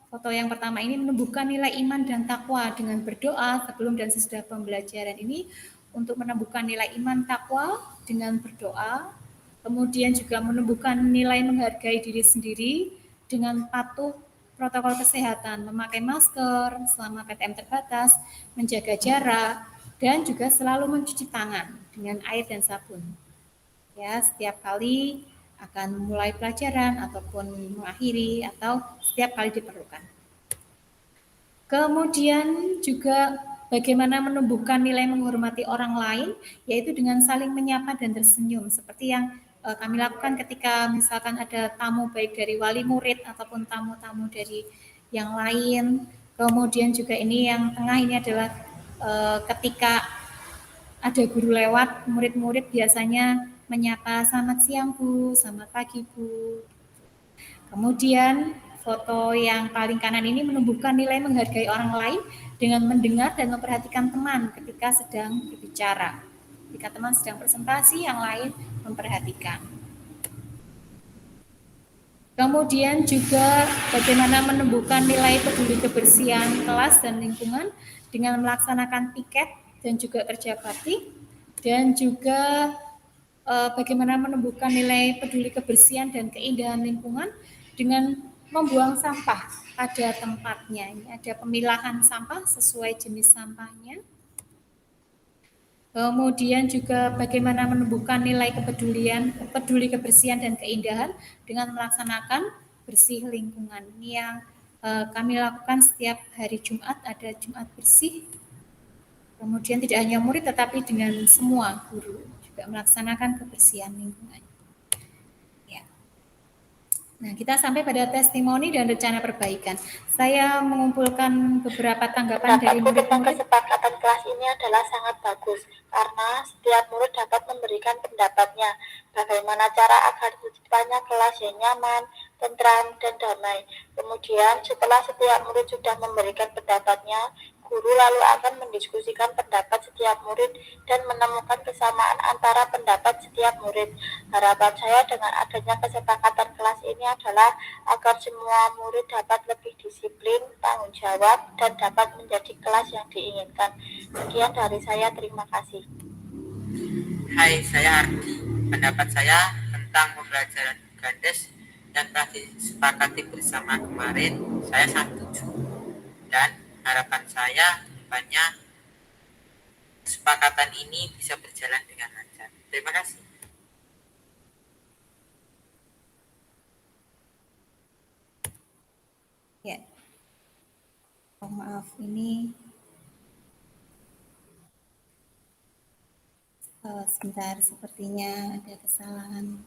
foto yang pertama ini menumbuhkan nilai iman dan takwa dengan berdoa sebelum dan sesudah pembelajaran ini untuk menumbuhkan nilai iman takwa dengan berdoa, kemudian juga menumbuhkan nilai menghargai diri sendiri dengan patuh protokol kesehatan, memakai masker selama PTM terbatas, menjaga jarak, dan juga selalu mencuci tangan dengan air dan sabun. Ya, setiap kali akan mulai pelajaran ataupun mengakhiri atau setiap kali diperlukan. Kemudian juga bagaimana menumbuhkan nilai menghormati orang lain, yaitu dengan saling menyapa dan tersenyum, seperti yang kami lakukan ketika misalkan ada tamu baik dari wali murid ataupun tamu-tamu dari yang lain. Kemudian juga ini yang tengah ini adalah ketika ada guru lewat, murid-murid biasanya menyapa selamat siang Bu, selamat pagi Bu. Kemudian foto yang paling kanan ini menumbuhkan nilai menghargai orang lain dengan mendengar dan memperhatikan teman ketika sedang berbicara. Ketika teman sedang presentasi, yang lain memperhatikan. Kemudian juga bagaimana menumbuhkan nilai peduli kebersihan kelas dan lingkungan dengan melaksanakan piket dan juga kerja bakti, dan juga bagaimana menumbuhkan nilai peduli kebersihan dan keindahan lingkungan dengan membuang sampah pada tempatnya. Ini ada pemilahan sampah sesuai jenis sampahnya. Kemudian juga bagaimana menumbuhkan nilai peduli kebersihan dan keindahan dengan melaksanakan bersih lingkungan. Ini yang kami lakukan setiap hari Jumat, ada Jumat bersih. Kemudian tidak hanya murid tetapi dengan semua guru juga melaksanakan kebersihan lingkungan. Ya. Nah, kita sampai pada testimoni dan rencana perbaikan. Saya mengumpulkan beberapa tanggapan dari murid-murid. Kesepakatan kelas ini adalah sangat bagus karena setiap murid dapat memberikan pendapatnya. Bagaimana cara agar terciptanya kelas yang nyaman, tentram, dan damai. Kemudian setelah setiap murid sudah memberikan pendapatnya, guru lalu akan mendiskusikan pendapat setiap murid dan menemukan kesamaan antara pendapat setiap murid. Harapan saya dengan adanya kesepakatan kelas ini adalah agar semua murid dapat lebih disiplin, tanggung jawab, dan dapat menjadi kelas yang diinginkan. Sekian dari saya, terima kasih. Hai, saya Ardi. Pendapat saya tentang pembelajaran Gandes yang telah disepakati bersama kemarin, saya sangat setuju. Dan harapan saya depannya kesepakatan ini bisa berjalan dengan lancar. Terima kasih. Ya. Oh, maaf, ini sebentar, sepertinya ada kesalahan.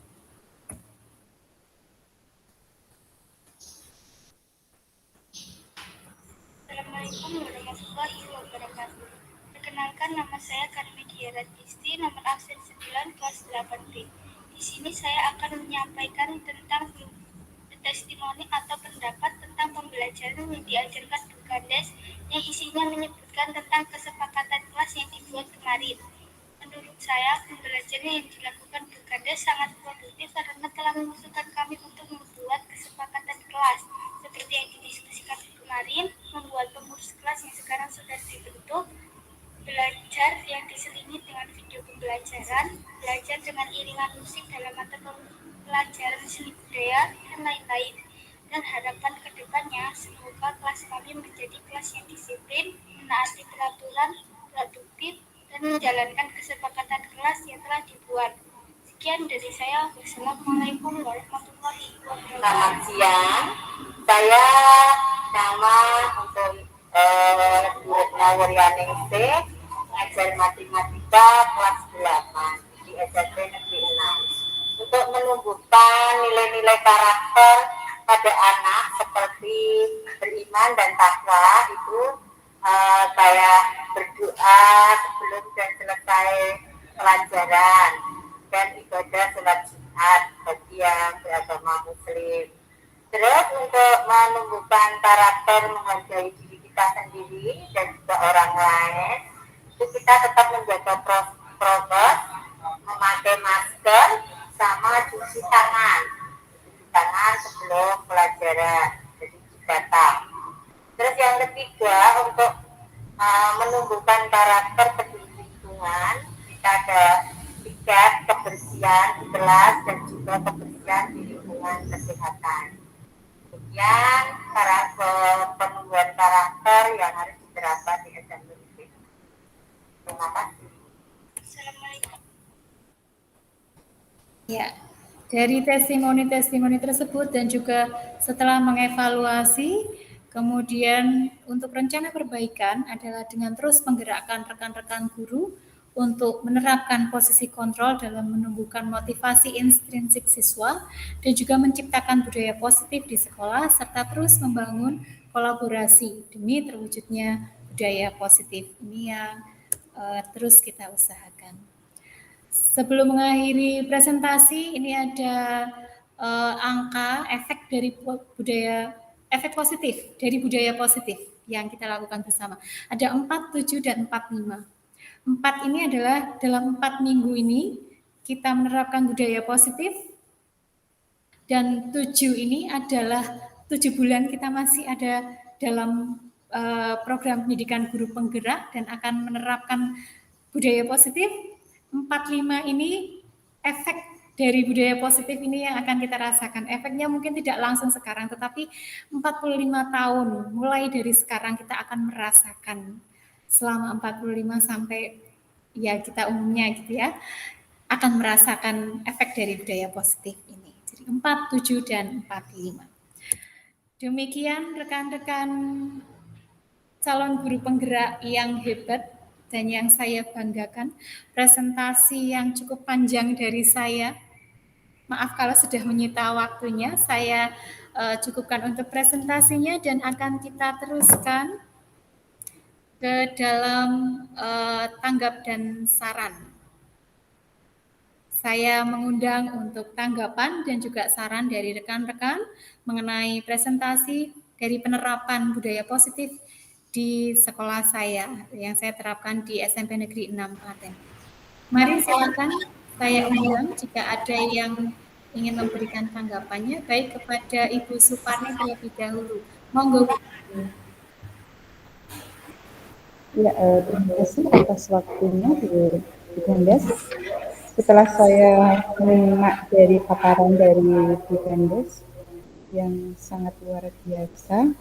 Assalamualaikum warahmatullahi wabarakatuh. Perkenalkan, nama saya Karmidia Ratisti, nomor absen 9 kelas 8B. Di sini saya akan menyampaikan tentang testimoni atau pendapat tentang pembelajaran yang diajarkan Bu Gandes yang isinya menyebutkan tentang kesepakatan kelas yang dibuat kemarin. Menurut saya, pembelajaran yang dilakukan Bu Gandes sangat produktif karena telah memasukkan kami untuk membuat kesepakatan kelas seperti yang didiskusikan kemarin, membuat pengurus kelas yang sekarang sudah dibentuk, belajar yang diselingi dengan video pembelajaran, belajar dengan iringan musik dalam mata pelajaran seni budaya, dan lain-lain. Dan harapan kedepannya, semoga kelas kami menjadi kelas yang disiplin, menaati peraturan, produktif, dan menjalankan kesepakatan kelas yang telah dibuat. Sekian dari saya. Wassalamualaikum warahmatullahi Selamat wabarakatuh. siang. Saya nama untuk Retna Wuryaningsih, mengajar matematika kelas 8 di SMP Negeri 6. Untuk menumbuhkan nilai-nilai karakter pada anak seperti beriman dan takwa itu saya berdoa sebelum dan selesai pelajaran dan ibadah sholat Jumat bagi yang beragama Muslim. Terus untuk menumbuhkan karakter menghargai diri kita sendiri dan juga orang lain, itu kita tetap menjaga prokes, memakai masker, sama cuci tangan sebelum pelajaran, jadi 3 Terus yang ketiga untuk menumbuhkan karakter peduli lingkungan, kita ada 3 kebersihan di kelas dan juga kebersihan di lingkungan kesehatan. Kemudian penumbuhan karakter yang harus diterapkan di SMP. Terima kasih. Assalamualaikum. Ya, dari testimoni-testimoni tersebut dan juga setelah mengevaluasi, kemudian untuk rencana perbaikan adalah dengan terus menggerakkan rekan-rekan guru untuk menerapkan posisi kontrol dalam menumbuhkan motivasi intrinsik siswa dan juga menciptakan budaya positif di sekolah serta terus membangun kolaborasi demi terwujudnya budaya positif ini yang terus kita usahakan. Sebelum mengakhiri presentasi, ini ada angka efek dari efek positif dari budaya positif yang kita lakukan bersama. Ada 4, 7, dan 45. 4 ini adalah dalam 4 minggu ini kita menerapkan budaya positif, dan 7 ini adalah 7 bulan kita masih ada dalam program pendidikan guru penggerak dan akan menerapkan budaya positif. 45 ini efek dari budaya positif ini yang akan kita rasakan. Efeknya mungkin tidak langsung sekarang, tetapi 45 tahun mulai dari sekarang kita akan merasakan selama 45 sampai ya kita umumnya gitu ya, akan merasakan efek dari budaya positif ini. Jadi 4, 7, dan 45. Demikian rekan-rekan calon guru penggerak yang hebat dan yang saya banggakan, presentasi yang cukup panjang dari saya. Maaf kalau sudah menyita waktunya, saya cukupkan untuk presentasinya dan akan kita teruskan ke dalam tanggap dan saran. Saya mengundang untuk tanggapan dan juga saran dari rekan-rekan mengenai presentasi dari penerapan budaya positif di sekolah saya yang saya terapkan di SMP Negeri 6 Klaten. Mari silakan saya undang jika ada yang ingin memberikan tanggapannya, baik kepada Ibu Suparni terlebih dahulu. Monggo. Ya, terima kasih atas waktunya Bu Gandes. Setelah saya menyimak dari paparan dari Bu Gandes yang sangat luar biasa,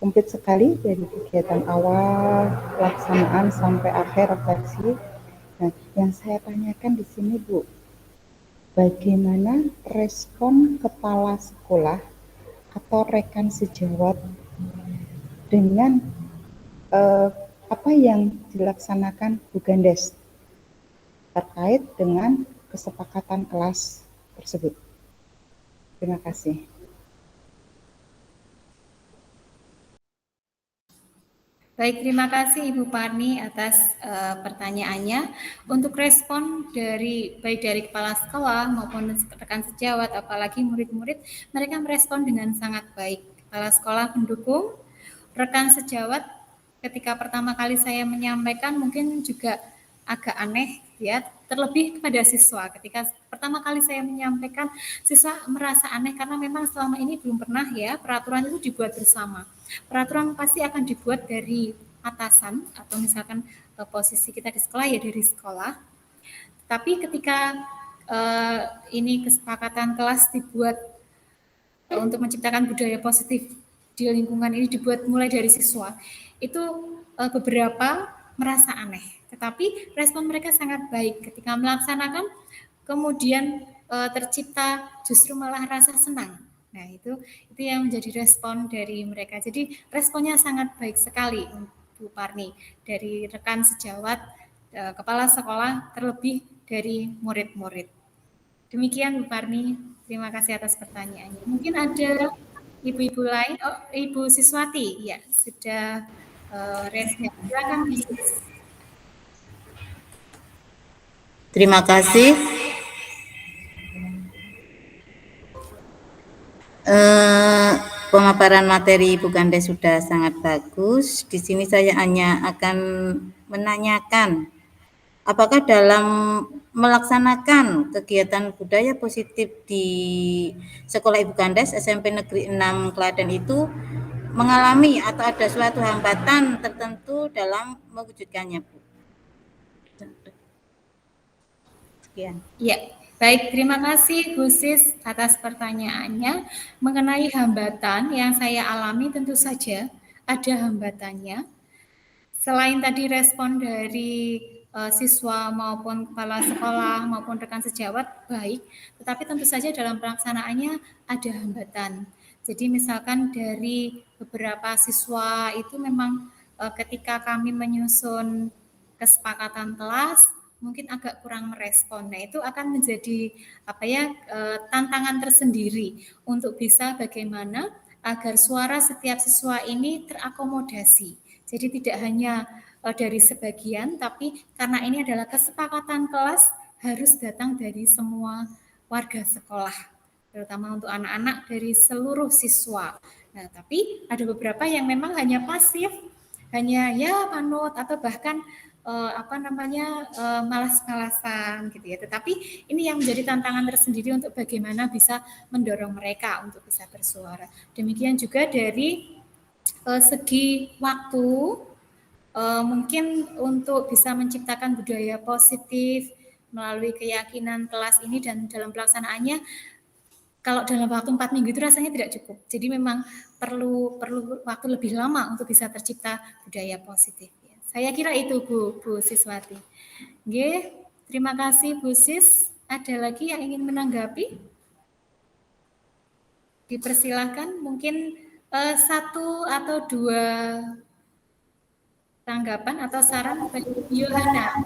komplit sekali dari kegiatan awal, pelaksanaan sampai akhir refleksi. Nah, yang saya tanyakan di sini Bu, bagaimana respon kepala sekolah atau rekan sejawat dengan apa yang dilaksanakan Bu Gandes terkait dengan kesepakatan kelas tersebut. Terima kasih. Baik, terima kasih Ibu Parni atas pertanyaannya. Untuk respon baik dari kepala sekolah maupun rekan sejawat, apalagi murid-murid, mereka merespon dengan sangat baik. Kepala sekolah mendukung, rekan sejawat ketika pertama kali saya menyampaikan mungkin juga agak aneh ya, terlebih kepada siswa. Ketika pertama kali saya menyampaikan, siswa merasa aneh karena memang selama ini belum pernah ya peraturan itu dibuat bersama. Peraturan pasti akan dibuat dari atasan atau misalkan posisi kita di sekolah ya dari sekolah. Tapi ketika ini kesepakatan kelas dibuat untuk menciptakan budaya positif di lingkungan ini dibuat mulai dari siswa, itu beberapa merasa aneh, tetapi respon mereka sangat baik ketika melaksanakan, kemudian tercipta justru malah rasa senang. Nah, itu yang menjadi respon dari mereka. Jadi responnya sangat baik sekali, Bu Parni, dari rekan sejawat, kepala sekolah, terlebih dari murid-murid. Demikian Bu Parni, terima kasih atas pertanyaannya. Mungkin ada ibu-ibu lain, Ibu Siswati, ya sudah respon. Silakan Bu. Terima kasih. Pemaparan materi Ibu Gandes sudah sangat bagus. Di sini saya hanya akan menanyakan, apakah dalam melaksanakan kegiatan budaya positif di Sekolah Ibu Gandes SMP Negeri 6 Klaten itu mengalami atau ada suatu hambatan tertentu dalam mewujudkannya, Bu? Sekian. Ya, baik, terima kasih Bu Sis atas pertanyaannya. Mengenai hambatan yang saya alami, tentu saja ada hambatannya. Selain tadi respon dari siswa maupun kepala sekolah maupun rekan sejawat baik, tetapi tentu saja dalam pelaksanaannya ada hambatan. Jadi misalkan dari beberapa siswa itu memang ketika kami menyusun kesepakatan kelas mungkin agak kurang merespon. Nah, itu akan menjadi tantangan tersendiri untuk bisa bagaimana agar suara setiap siswa ini terakomodasi. Jadi tidak hanya dari sebagian, tapi karena ini adalah kesepakatan kelas harus datang dari semua warga sekolah, terutama untuk anak-anak dari seluruh siswa. Nah, tapi ada beberapa yang memang hanya pasif, hanya ya manut atau bahkan malas-malasan gitu ya. Tetapi ini yang menjadi tantangan tersendiri untuk bagaimana bisa mendorong mereka untuk bisa bersuara. Demikian juga dari segi waktu, mungkin untuk bisa menciptakan budaya positif melalui keyakinan kelas ini dan dalam pelaksanaannya, kalau dalam waktu 4 minggu itu rasanya tidak cukup. Jadi memang perlu waktu lebih lama untuk bisa tercipta budaya positif. Saya kira itu Bu Siswati. Oke, terima kasih Bu Sis. Ada lagi yang ingin menanggapi? Dipersilahkan, mungkin satu atau dua tanggapan atau saran dari Yohana.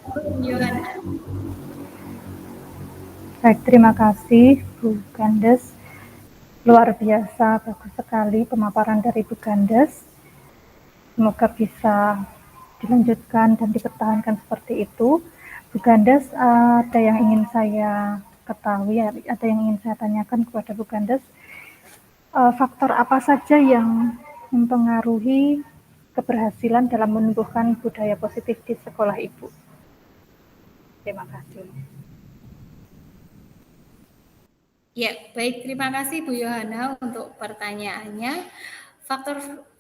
Baik, terima kasih Bu Gandes. Luar biasa, bagus sekali pemaparan dari Bu Gandes. Semoga bisa dilanjutkan dan dipertahankan seperti itu. Bu Gandes, ada yang ingin saya ketahui, ada yang ingin saya tanyakan kepada Bu Gandes. Faktor apa saja yang mempengaruhi keberhasilan dalam menumbuhkan budaya positif di sekolah Ibu? Terima kasih. Ya, baik, terima kasih Bu Yohana untuk pertanyaannya.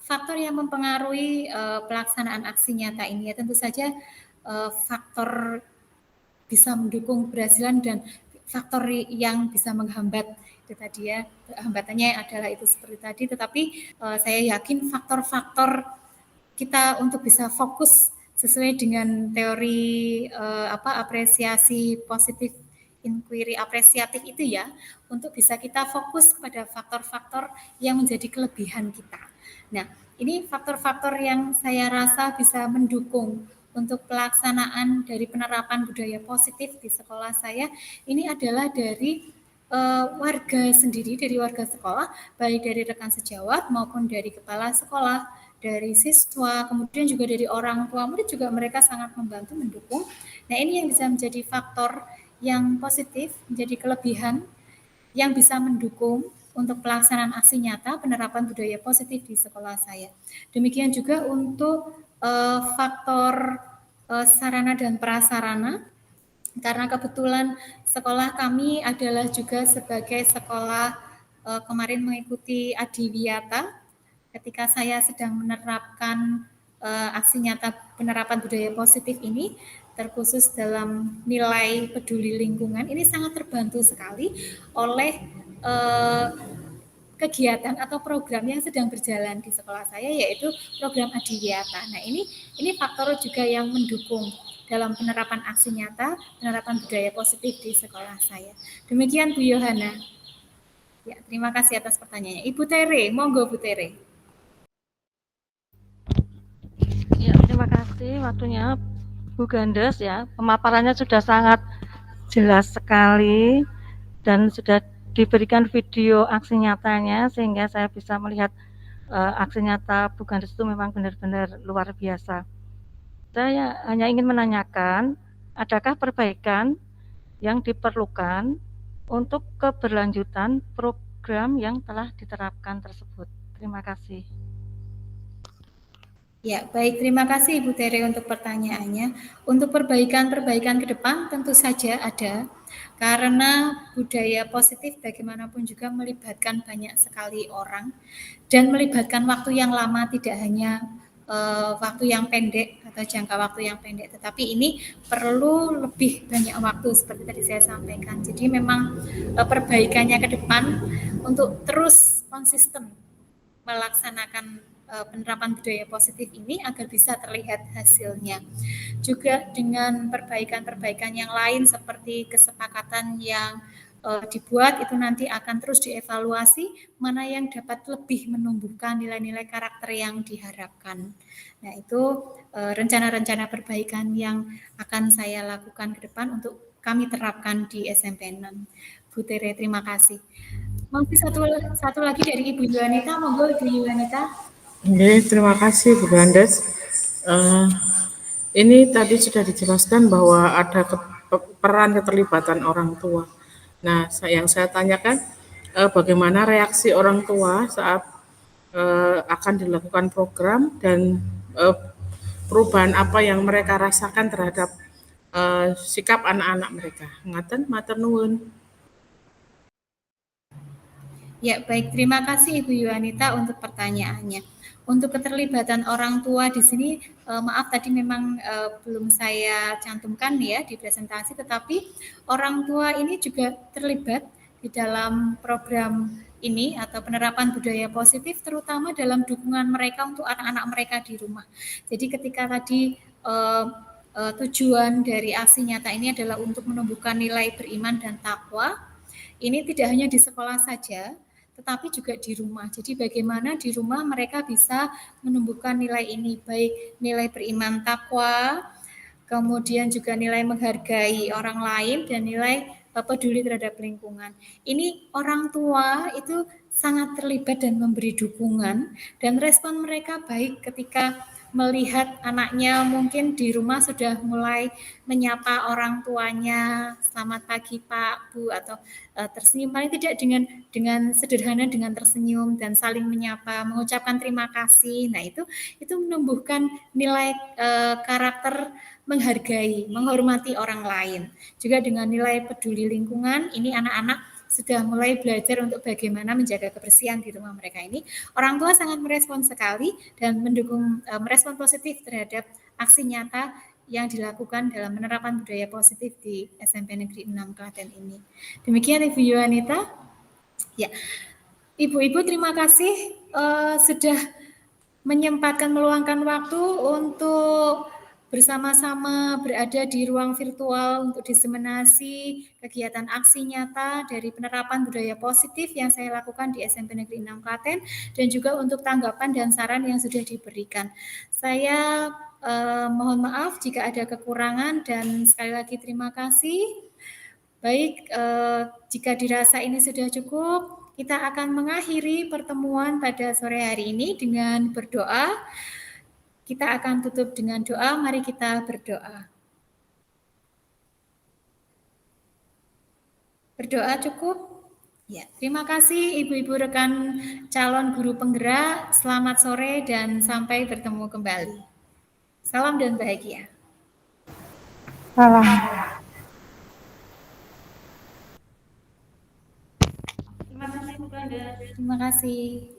Faktor yang mempengaruhi pelaksanaan aksi nyata ini ya tentu saja faktor bisa mendukung keberhasilan dan faktor yang bisa menghambat itu tadi ya, hambatannya adalah itu seperti tadi, tetapi saya yakin faktor-faktor kita untuk bisa fokus sesuai dengan teori apresiasi positif inquiry apresiatif itu ya, untuk bisa kita fokus kepada faktor-faktor yang menjadi kelebihan kita. Nah, ini faktor-faktor yang saya rasa bisa mendukung untuk pelaksanaan dari penerapan budaya positif di sekolah saya. Ini adalah dari warga sendiri, dari warga sekolah, baik dari rekan sejawat maupun dari kepala sekolah, dari siswa, kemudian juga dari orang tua murid juga mereka sangat membantu mendukung. Nah, ini yang bisa menjadi faktor yang positif, menjadi kelebihan yang bisa mendukung untuk pelaksanaan aksi nyata penerapan budaya positif di sekolah saya. Demikian juga untuk faktor sarana dan prasarana, karena kebetulan sekolah kami adalah juga sebagai sekolah kemarin mengikuti Adiwiyata ketika saya sedang menerapkan aksi nyata penerapan budaya positif ini, terkhusus dalam nilai peduli lingkungan, ini sangat terbantu sekali oleh kegiatan atau program yang sedang berjalan di sekolah saya, yaitu program Adiwiyata. Nah, ini faktor juga yang mendukung dalam penerapan aksi nyata, penerapan budaya positif di sekolah saya. Demikian Bu Yohana. Ya, terima kasih atas pertanyaannya. Ibu Tere, monggo Bu Tere. Ya, terima kasih waktunya Bu Gandes ya. Pemaparannya sudah sangat jelas sekali dan sudah diberikan video aksi nyatanya sehingga saya bisa melihat aksi nyata Bu Gandes itu memang benar-benar luar biasa. Saya hanya ingin menanyakan, adakah perbaikan yang diperlukan untuk keberlanjutan program yang telah diterapkan tersebut? Terima kasih. Ya, baik. Terima kasih Ibu Tere untuk pertanyaannya. Untuk perbaikan-perbaikan ke depan tentu saja ada, karena budaya positif bagaimanapun juga melibatkan banyak sekali orang dan melibatkan waktu yang lama, tidak hanya waktu yang pendek atau jangka waktu yang pendek, tetapi ini perlu lebih banyak waktu seperti tadi saya sampaikan. Jadi memang perbaikannya ke depan untuk terus konsisten melaksanakan penerapan budaya positif ini agar bisa terlihat hasilnya. Juga dengan perbaikan-perbaikan yang lain seperti kesepakatan yang dibuat itu nanti akan terus dievaluasi mana yang dapat lebih menumbuhkan nilai-nilai karakter yang diharapkan. Nah, itu rencana-rencana perbaikan yang akan saya lakukan ke depan untuk kami terapkan di SMP 6. Bu Tere, terima kasih. Mungkin satu lagi dari Ibu Yuanita, monggo Ibu Yuanita. Oke, terima kasih Bu Gandes. Ini tadi sudah dijelaskan bahwa ada peran keterlibatan orang tua. Nah, yang saya tanyakan, bagaimana reaksi orang tua saat akan dilakukan program dan perubahan apa yang mereka rasakan terhadap sikap anak-anak mereka. Ngaten, matur nuwun. Ya, baik. Terima kasih Ibu Yuanita untuk pertanyaannya. Untuk keterlibatan orang tua di sini, maaf tadi memang belum saya cantumkan ya di presentasi, tetapi orang tua ini juga terlibat di dalam program ini atau penerapan budaya positif, terutama dalam dukungan mereka untuk anak-anak mereka di rumah. Jadi ketika tadi tujuan dari aksi nyata ini adalah untuk menumbuhkan nilai beriman dan takwa, ini tidak hanya di sekolah saja, tetapi juga di rumah. Jadi bagaimana di rumah mereka bisa menumbuhkan nilai ini, baik nilai beriman takwa, kemudian juga nilai menghargai orang lain, dan nilai peduli terhadap lingkungan. Ini orang tua itu sangat terlibat dan memberi dukungan, dan respon mereka baik ketika melihat anaknya mungkin di rumah sudah mulai menyapa orang tuanya, selamat pagi Pak, Bu, atau tersenyum, paling tidak dengan sederhana, dengan tersenyum dan saling menyapa, mengucapkan terima kasih. Nah, itu menumbuhkan nilai karakter menghargai, menghormati orang lain. Juga dengan nilai peduli lingkungan, ini anak-anak sudah mulai belajar untuk bagaimana menjaga kebersihan di rumah mereka ini. Orang tua sangat merespon sekali dan mendukung, merespon positif terhadap aksi nyata yang dilakukan dalam penerapan budaya positif di SMP Negeri 6 Klaten ini. Demikian Ibu Yuanita. Ya, Ibu-ibu terima kasih sudah menyempatkan meluangkan waktu untuk bersama-sama berada di ruang virtual untuk diseminasi kegiatan aksi nyata dari penerapan budaya positif yang saya lakukan di SMP Negeri 6 Klaten, dan juga untuk tanggapan dan saran yang sudah diberikan. Saya mohon maaf jika ada kekurangan dan sekali lagi terima kasih. Baik, jika dirasa ini sudah cukup, kita akan mengakhiri pertemuan pada sore hari ini dengan berdoa. Kita akan tutup dengan doa, mari kita berdoa. Berdoa cukup? Ya, terima kasih Ibu-ibu rekan calon guru penggerak, selamat sore dan sampai bertemu kembali. Salam dan bahagia. Salam. Terima kasih Bu Gandes. Terima kasih.